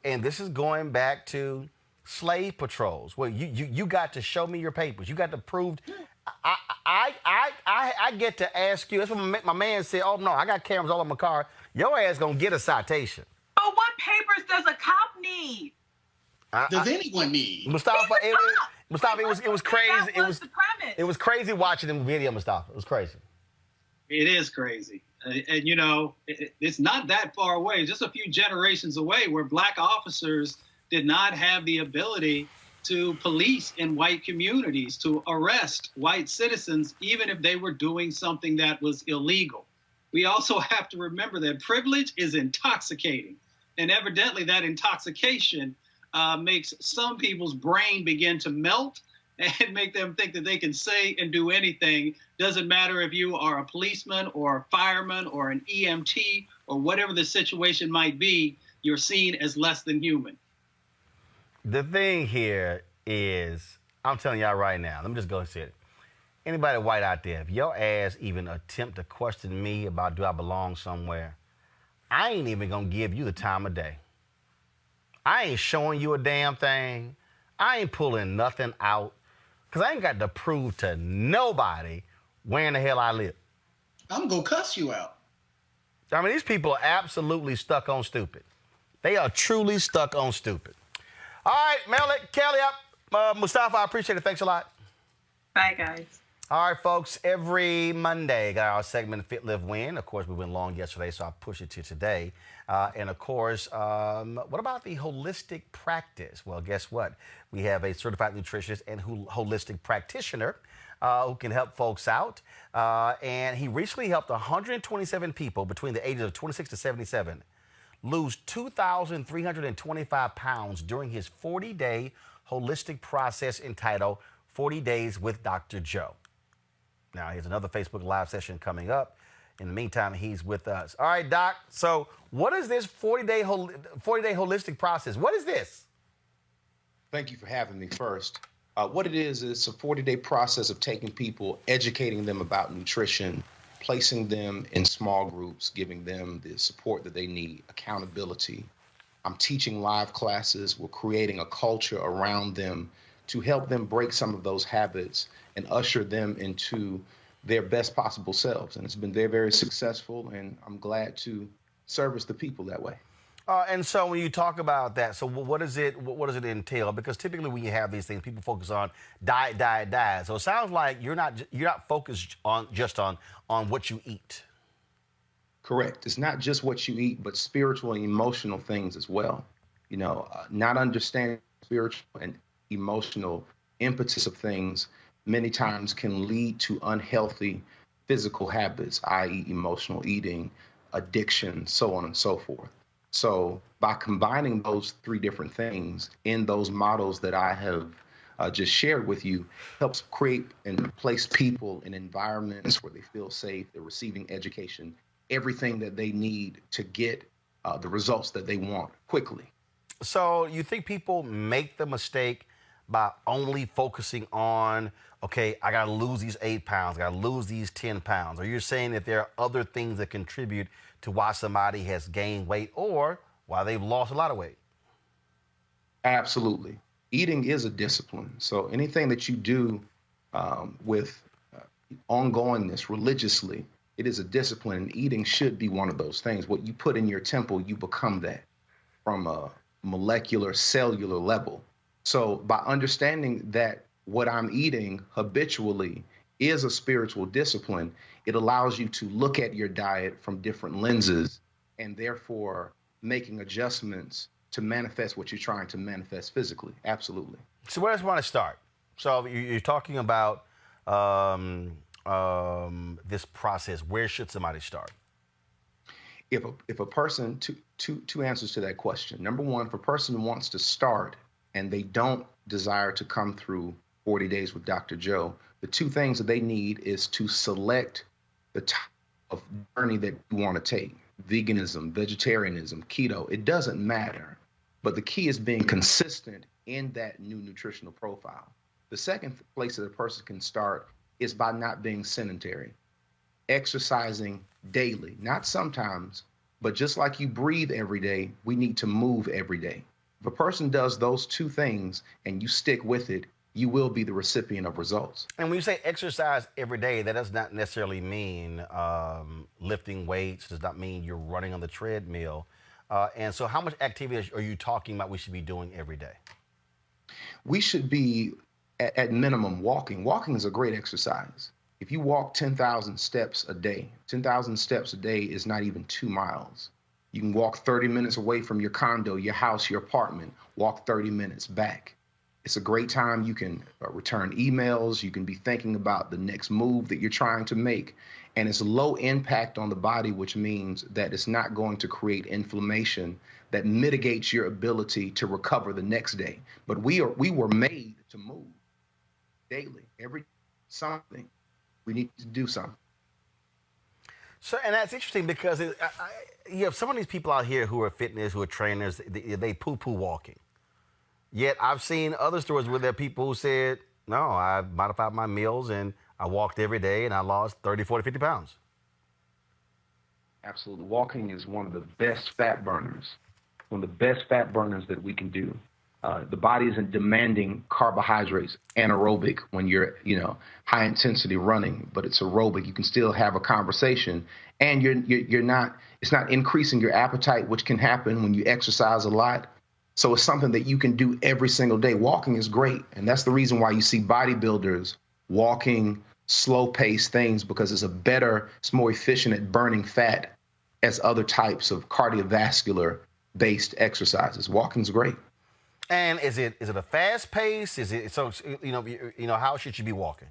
and this is going back to slave patrols. Well, you got to show me your papers. You got to prove. I get to ask you. That's what my man said. Oh no, I got cameras all in my car. Your ass gonna get a citation. But what papers does a cop need? Does anyone need? Mustafa, it was crazy. It was crazy watching the video, Mustafa. It was crazy. It is crazy. And you know, it's not that far away, just a few generations away, where black officers did not have the ability to police in white communities, to arrest white citizens, even if they were doing something that was illegal. We also have to remember that privilege is intoxicating. And evidently that intoxication makes some people's brain begin to melt and make them think that they can say and do anything. Doesn't matter if you are a policeman or a fireman or an EMT or whatever the situation might be, you're seen as less than human. The thing here is, I'm telling y'all right now, let me just go and say it. Anybody white out there, if your ass even attempt to question me about do I belong somewhere, I ain't even gonna give you the time of day. I ain't showing you a damn thing. I ain't pulling nothing out, because I ain't got to prove to nobody where in the hell I live. I'm gonna cuss you out. I mean, these people are absolutely stuck on stupid. They are truly stuck on stupid. All right, mail it. Kelly up. Mustafa, I appreciate it. Thanks a lot. Bye, guys. All right, folks. Every Monday, got our segment Fit, Live, Win. Of course, we went long yesterday, so I'll push it to today. And of course, what about the holistic practice? Well, guess what? We have a certified nutritionist and holistic practitioner who can help folks out. And he recently helped 127 people between the ages of 26 to 77 lose 2,325 pounds during his 40-day holistic process entitled 40 Days with Dr. Joe. Now, here's another Facebook Live session coming up. In the meantime, he's with us. All right, Doc. So what is this 40-day holistic process? What is this? Thank you for having me first. What it is a 40-day process of taking people, educating them about nutrition, placing them in small groups, giving them the support that they need, accountability. I'm teaching live classes. We're creating a culture around them to help them break some of those habits and usher them into their best possible selves. And it's been very, very successful, and I'm glad to service the people that way. And so when you talk about that, so what does it entail? Because typically when you have these things, people focus on diet, diet, diet. So it sounds like you're not focused on just on what you eat. Correct. It's not just what you eat, but spiritual and emotional things as well. You know, not understanding spiritual and emotional impetus of things many times can lead to unhealthy physical habits, i.e. emotional eating, addiction, so on and so forth. So by combining those three different things in those models that I have just shared with you, helps create and place people in environments where they feel safe, they're receiving education, everything that they need to get the results that they want quickly. So you think people make the mistake by only focusing on, okay, I got to lose these 8 pounds, I got to lose these 10 pounds? Or you're saying that there are other things that contribute to why somebody has gained weight or why they've lost a lot of weight? Absolutely. Eating is a discipline. So anything that you do with ongoingness religiously, it is a discipline. And eating should be one of those things. What you put in your temple, you become that from a molecular, cellular level. So by understanding that what I'm eating habitually is a spiritual discipline, it allows you to look at your diet from different lenses and therefore making adjustments to manifest what you're trying to manifest physically. Absolutely. So where does one start? So you're talking about this process. Where should somebody start? If a person, two answers to that question. Number one, if a person wants to start and they don't desire to come through 40 Days with Dr. Joe, the two things that they need is to select the type of journey that you want to take. Veganism, vegetarianism, keto, it doesn't matter. But the key is being consistent in that new nutritional profile. The second place that a person can start is by not being sedentary, exercising daily, not sometimes, but just like you breathe every day, we need to move every day. If a person does those two things and you stick with it, you will be the recipient of results. And when you say exercise every day, that does not necessarily mean lifting weights, does not mean you're running on the treadmill. And so how much activity are you talking about we should be doing every day? We should be, at minimum, walking. Walking is a great exercise. If you walk 10,000 steps a day, 10,000 steps a day is not even 2 miles. You can walk 30 minutes away from your condo, your house, your apartment, walk 30 minutes back. It's a great time. You can return emails. You can be thinking about the next move that you're trying to make. And it's low impact on the body, which means that it's not going to create inflammation that mitigates your ability to recover the next day. But we were made to move daily, every something. We need to do something. So, and that's interesting because you have some of these people out here who are fitness, who are trainers, they poo-poo walking. Yet I've seen other stories where there are people who said, no, I modified my meals and I walked every day and I lost 30, 40, 50 pounds. Absolutely. Walking is one of the best fat burners, one of the best fat burners that we can do. The body isn't demanding carbohydrates anaerobic when you're, high intensity running, but it's aerobic. You can still have a conversation, and you're not. It's not increasing your appetite, which can happen when you exercise a lot. So it's something that you can do every single day. Walking is great, and that's the reason why you see bodybuilders walking slow-paced things, because it's more efficient at burning fat as other types of cardiovascular-based exercises. Walking's great. And is it a fast pace? Is it so? How should you be walking?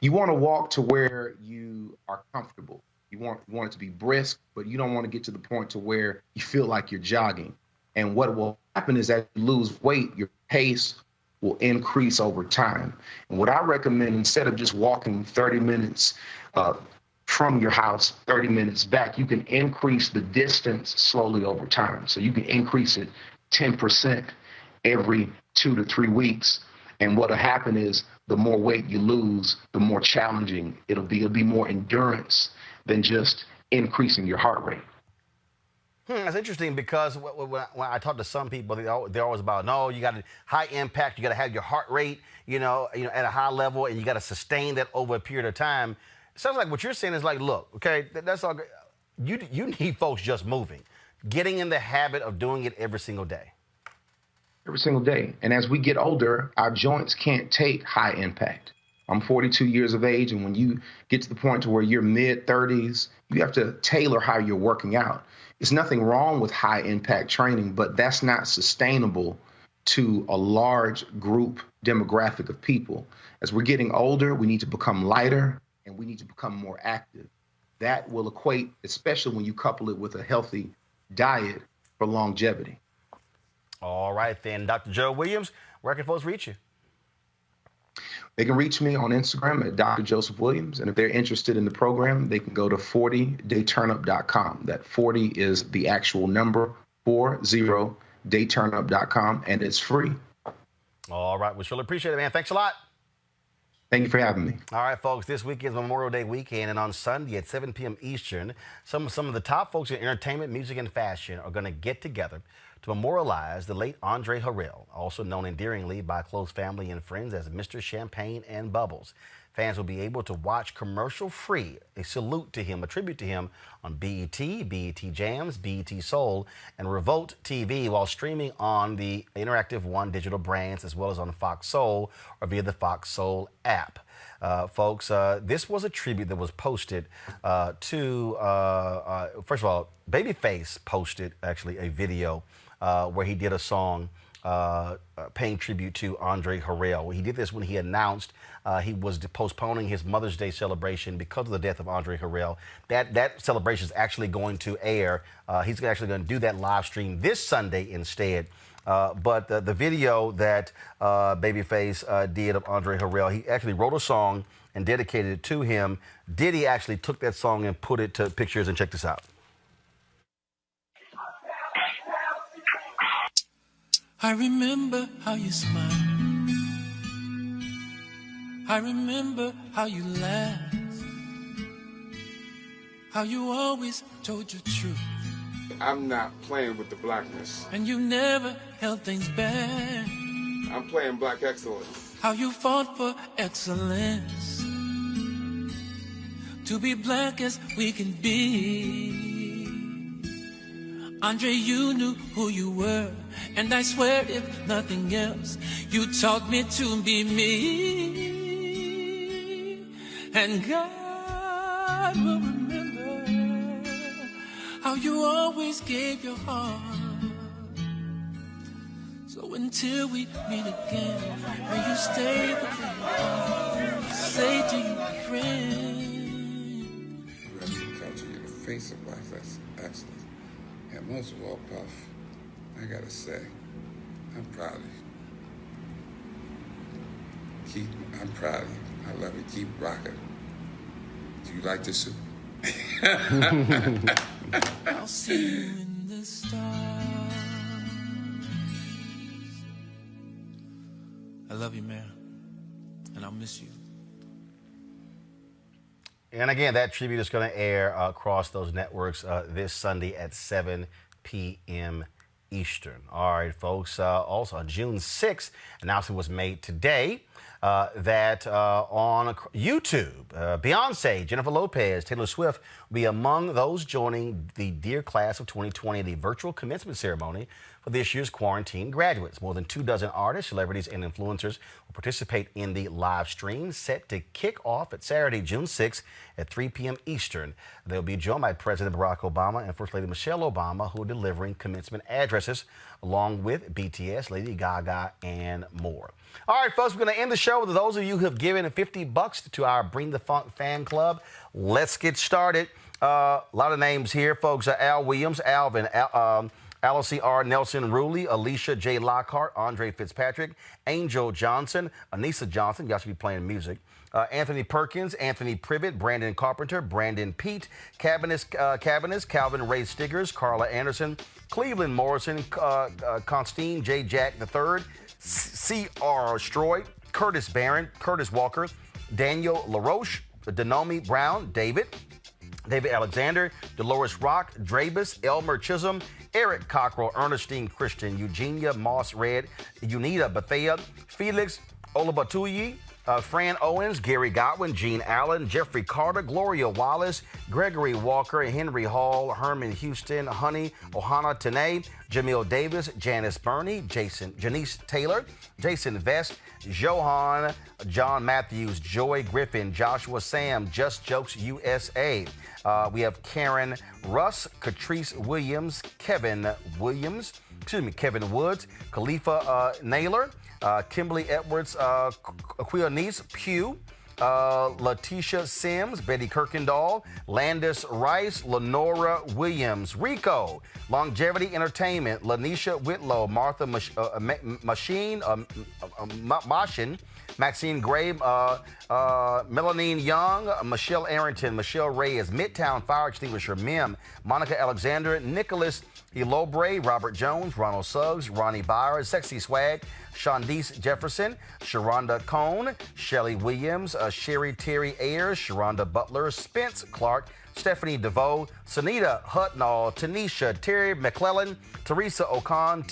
You want to walk to where you are comfortable. You want it to be brisk, but you don't want to get to the point to where you feel like you're jogging. And what will happen is, as you lose weight, your pace will increase over time. And what I recommend, instead of just walking 30 minutes from your house, 30 minutes back, you can increase the distance slowly over time. So you can increase it 10% every 2 to 3 weeks. And what'll happen is, the more weight you lose, the more challenging it'll be. It'll be more endurance than just increasing your heart rate. That's interesting, because when I talk to some people, they're always about, no, you got a high impact, you got to have your heart rate, at a high level, and you got to sustain that over a period of time. It sounds like what you're saying is like, look, okay, that's all good. You need folks just moving, getting in the habit of doing it every single day. Every single day. And as we get older, our joints can't take high impact. I'm 42 years of age, and when you get to the point to where you're mid-30s, you have to tailor how you're working out. There's nothing wrong with high impact training, but that's not sustainable to a large group demographic of people. As we're getting older, we need to become lighter, and we need to become more active. That will equate, especially when you couple it with a healthy diet, for longevity. All right, then. Dr. Joe Williams, where can folks reach you? They can reach me on Instagram at Dr. Joseph Williams. And if they're interested in the program, they can go to 40dayturnup.com. That 40 is the actual number, 40dayturnup.com, and it's free. All right. We surely appreciate it, man. Thanks a lot. Thank you for having me. All right, folks, this weekend is Memorial Day weekend, and on Sunday at 7 p.m. Eastern, some of the top folks in entertainment, music, and fashion are going to get together to memorialize the late Andre Harrell, also known endearingly by close family and friends as Mr. Champagne and Bubbles. Fans will be able to watch commercial-free a salute to him, a tribute to him on BET, BET Jams, BET Soul, and Revolt TV, while streaming on the Interactive One digital brands, as well as on Fox Soul or via the Fox Soul app. Folks, this was a tribute that was posted to, first of all, Babyface posted actually a video where he did a song paying tribute to Andre Harrell. He did this when he announced he was postponing his Mother's Day celebration because of the death of Andre Harrell. That celebration is actually going to air. He's actually going to do that live stream this Sunday instead. But the video that Babyface did of Andre Harrell, he actually wrote a song and dedicated it to him. Diddy actually took that song and put it to pictures, and check this out. I remember how you smiled. I remember how you laughed. How you always told your truth. I'm not playing with the blackness. And you never held things back. I'm playing black excellence. How you fought for excellence. To be black as we can be. Andre, you knew who you were. And I swear, if nothing else, you taught me to be me. And God will remember how you always gave your heart. So until we meet again, may you stay the way you are. Say to your friend. Progressive culture, you're the face of life, that's excellent. And most of all, Puff, I gotta say, I'm proud of you. I'm proud of you. I love you. Keep rocking. Do you like this soup? I'll see you in the stars. I love you, man. And I'll miss you. And again, that tribute is going to air across those networks this Sunday at 7 p.m. Eastern. All right, folks. Also, on June 6th, announcement was made today that on YouTube, Beyonce, Jennifer Lopez, Taylor Swift will be among those joining the Dear Class of 2020, the virtual commencement ceremony for this year's quarantine graduates. More than 24 artists, celebrities, and influencers will participate in the live stream set to kick off at Saturday, June 6th at 3 p.m. Eastern. They'll be joined by President Barack Obama and First Lady Michelle Obama, who are delivering commencement addresses, along with BTS, Lady Gaga, and more. All right, folks, we're going to end the show with those of you who have given $50 to our Bring the Funk fan club. Let's get started. A lot of names here, folks. Al Williams, Alvin, Alice R. Nelson Ruley, Alicia J. Lockhart, Andre Fitzpatrick, Angel Johnson, Anissa Johnson, y'all should be playing music, Anthony Perkins, Anthony Privet, Brandon Carpenter, Brandon Pete, Calvin Ray Stiggers, Carla Anderson, Cleveland Morrison, Constantine J. Jack III, C.R. Stroy, Curtis Barron, Curtis Walker, Daniel LaRoche, Denomi Brown, David Alexander, Dolores Rock, Drabus, Elmer Chisholm, Eric Cockrell, Ernestine Christian, Eugenia Moss Red, Unita Bethea, Felix Olabatuyi, Fran Owens, Gary Godwin, Gene Allen, Jeffrey Carter, Gloria Wallace, Gregory Walker, Henry Hall, Herman Houston, Honey Ohana Tene, Jamil Davis, Janice Burney, Janice Taylor, Jason Vest, Johan, John Matthews, Joy Griffin, Joshua Sam, Just Jokes USA. We have Karen Russ, Catrice Williams, Kevin Woods, Khalifa Naylor, Kimberly Edwards, Quilnice Pugh, Letitia Sims, Betty Kirkendall, Landis Rice, Lenora Williams, Rico, Longevity Entertainment, Lanisha Whitlow, Martha Mashin, Maxine Gray, Melanine Young, Michelle Arrington, Michelle Reyes, Midtown Fire Extinguisher, Mim, Monica Alexander, Nicholas Elobre, Robert Jones, Ronald Suggs, Ronnie Byers, Sexy Swag, Shondice Jefferson, Sharonda Cohn, Shelly Williams, Sherry Terry Ayers, Sharonda Butler, Spence Clark, Stephanie DeVoe, Sunita Hutnall, Tanisha, Terry McClellan, Teresa Ocon,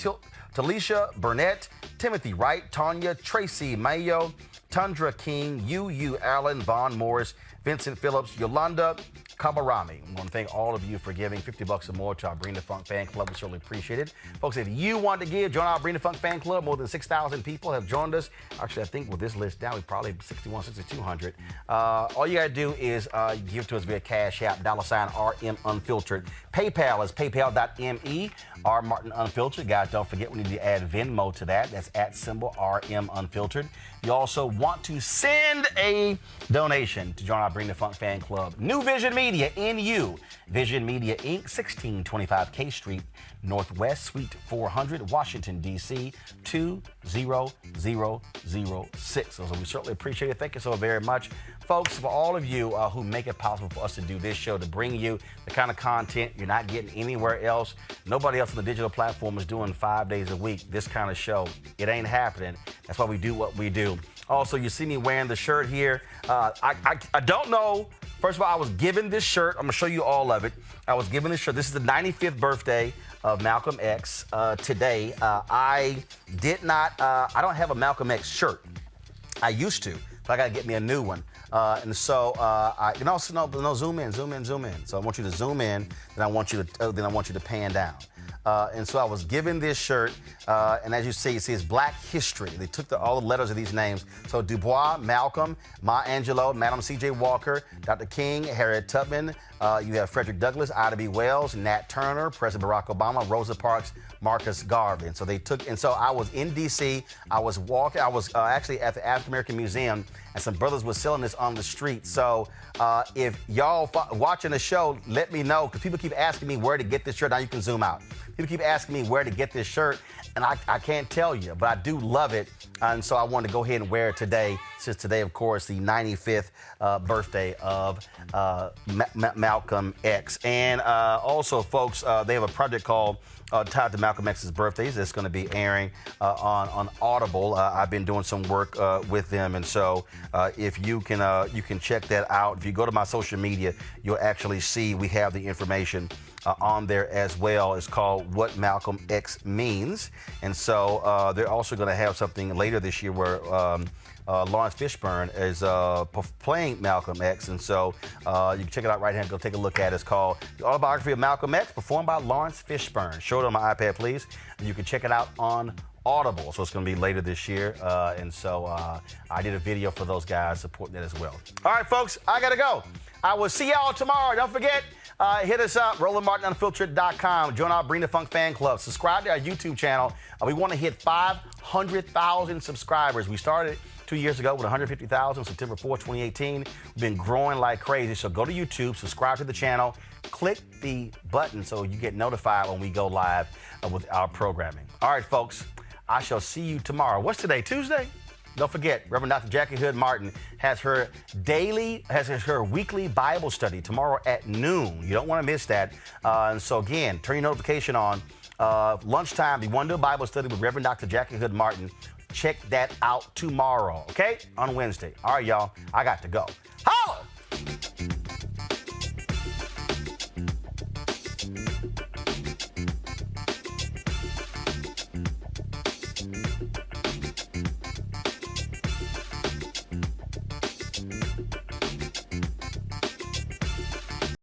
Talisha Burnett, Timothy Wright, Tanya, Tracy Mayo, Tundra King, Yu Allen, Vaughn Morris, Vincent Phillips, Yolanda Kabarami. I want to thank all of you for giving $50 or more to our Bring the Funk fan club. We certainly appreciate it. Folks, if you want to give, join our Bring the Funk fan club. More than 6,000 people have joined us. Actually, I think with this list down, we probably 6,200. All you got to do is give to us via Cash App, $RM Unfiltered. PayPal is paypal.me, R Martin Unfiltered. Guys, don't forget we need to add Venmo to that. That's @RM Unfiltered. You also want to send a donation to join our Bring the Funk fan club. New Vision Media, NU. Vision Media Inc., 1625 K Street, Northwest, Suite 400, Washington, D.C., 20006. So we certainly appreciate it. Thank you so very much. Folks, for all of you who make it possible for us to do this show, to bring you the kind of content you're not getting anywhere else. Nobody else on the digital platform is doing 5 days a week this kind of show. It ain't happening. That's why we do what we do. Also, you see me wearing the shirt here. I don't know. First of all, I was given this shirt. I'm going to show you all of it. I was given this shirt. This is the 95th birthday of Malcolm X today. I don't have a Malcolm X shirt. I used to, but I got to get me a new one. Zoom in. So I want you to zoom in, then I want you to pan down. And so I was given this shirt, and as you see, it says Black History. They took all the letters of these names. So Dubois, Malcolm, Maya Angelou, Madam C.J. Walker, Dr. King, Harriet Tubman. You have Frederick Douglass, Ida B. Wells, Nat Turner, President Barack Obama, Rosa Parks, Marcus Garvey. And so I was in D.C. I was actually at the African American Museum, and some brothers were selling this on the street. So if y'all watching the show, let me know, because people keep asking me where to get this shirt. Now you can zoom out. People keep asking me where to get this shirt, and I can't tell you, but I do love it. And so I wanted to go ahead and wear it today, since today, of course, the 95th birthday of Malcolm X. And also, folks, they have a project called tied to Malcolm X's birthdays. It's going to be airing on Audible. I've been doing some work with them, and so if you can check that out. If you go to my social media, you'll actually see we have the information on there as well. It's called What Malcolm X Means. And so they're also going to have something later this year where Lawrence Fishburne is playing Malcolm X. And so you can check it out right here and go take a look at it. It's called The Autobiography of Malcolm X, performed by Lawrence Fishburne. Show it on my iPad, please. And you can check it out on Audible. So it's going to be later this year. And so I did a video for those guys supporting that as well. All right, folks, I got to go. I will see y'all tomorrow. Don't forget, hit us up, RolandMartinUnfiltered.com. Join our Bring the Funk fan club. Subscribe to our YouTube channel. We want to hit 500,000 subscribers. We started 2 years ago with 150,000, September 4th, 2018. We've been growing like crazy. So go to YouTube, subscribe to the channel, click the button so you get notified when we go live with our programming. All right, folks, I shall see you tomorrow. What's today, Tuesday? Don't forget, Reverend Dr. Jackie Hood Martin has her weekly Bible study tomorrow at noon. You don't want to miss that. And so again, turn your notification on. Lunchtime, you want to do a Bible study with Reverend Dr. Jackie Hood Martin. Check that out tomorrow, okay? On Wednesday. All right, y'all, I got to go. Holla!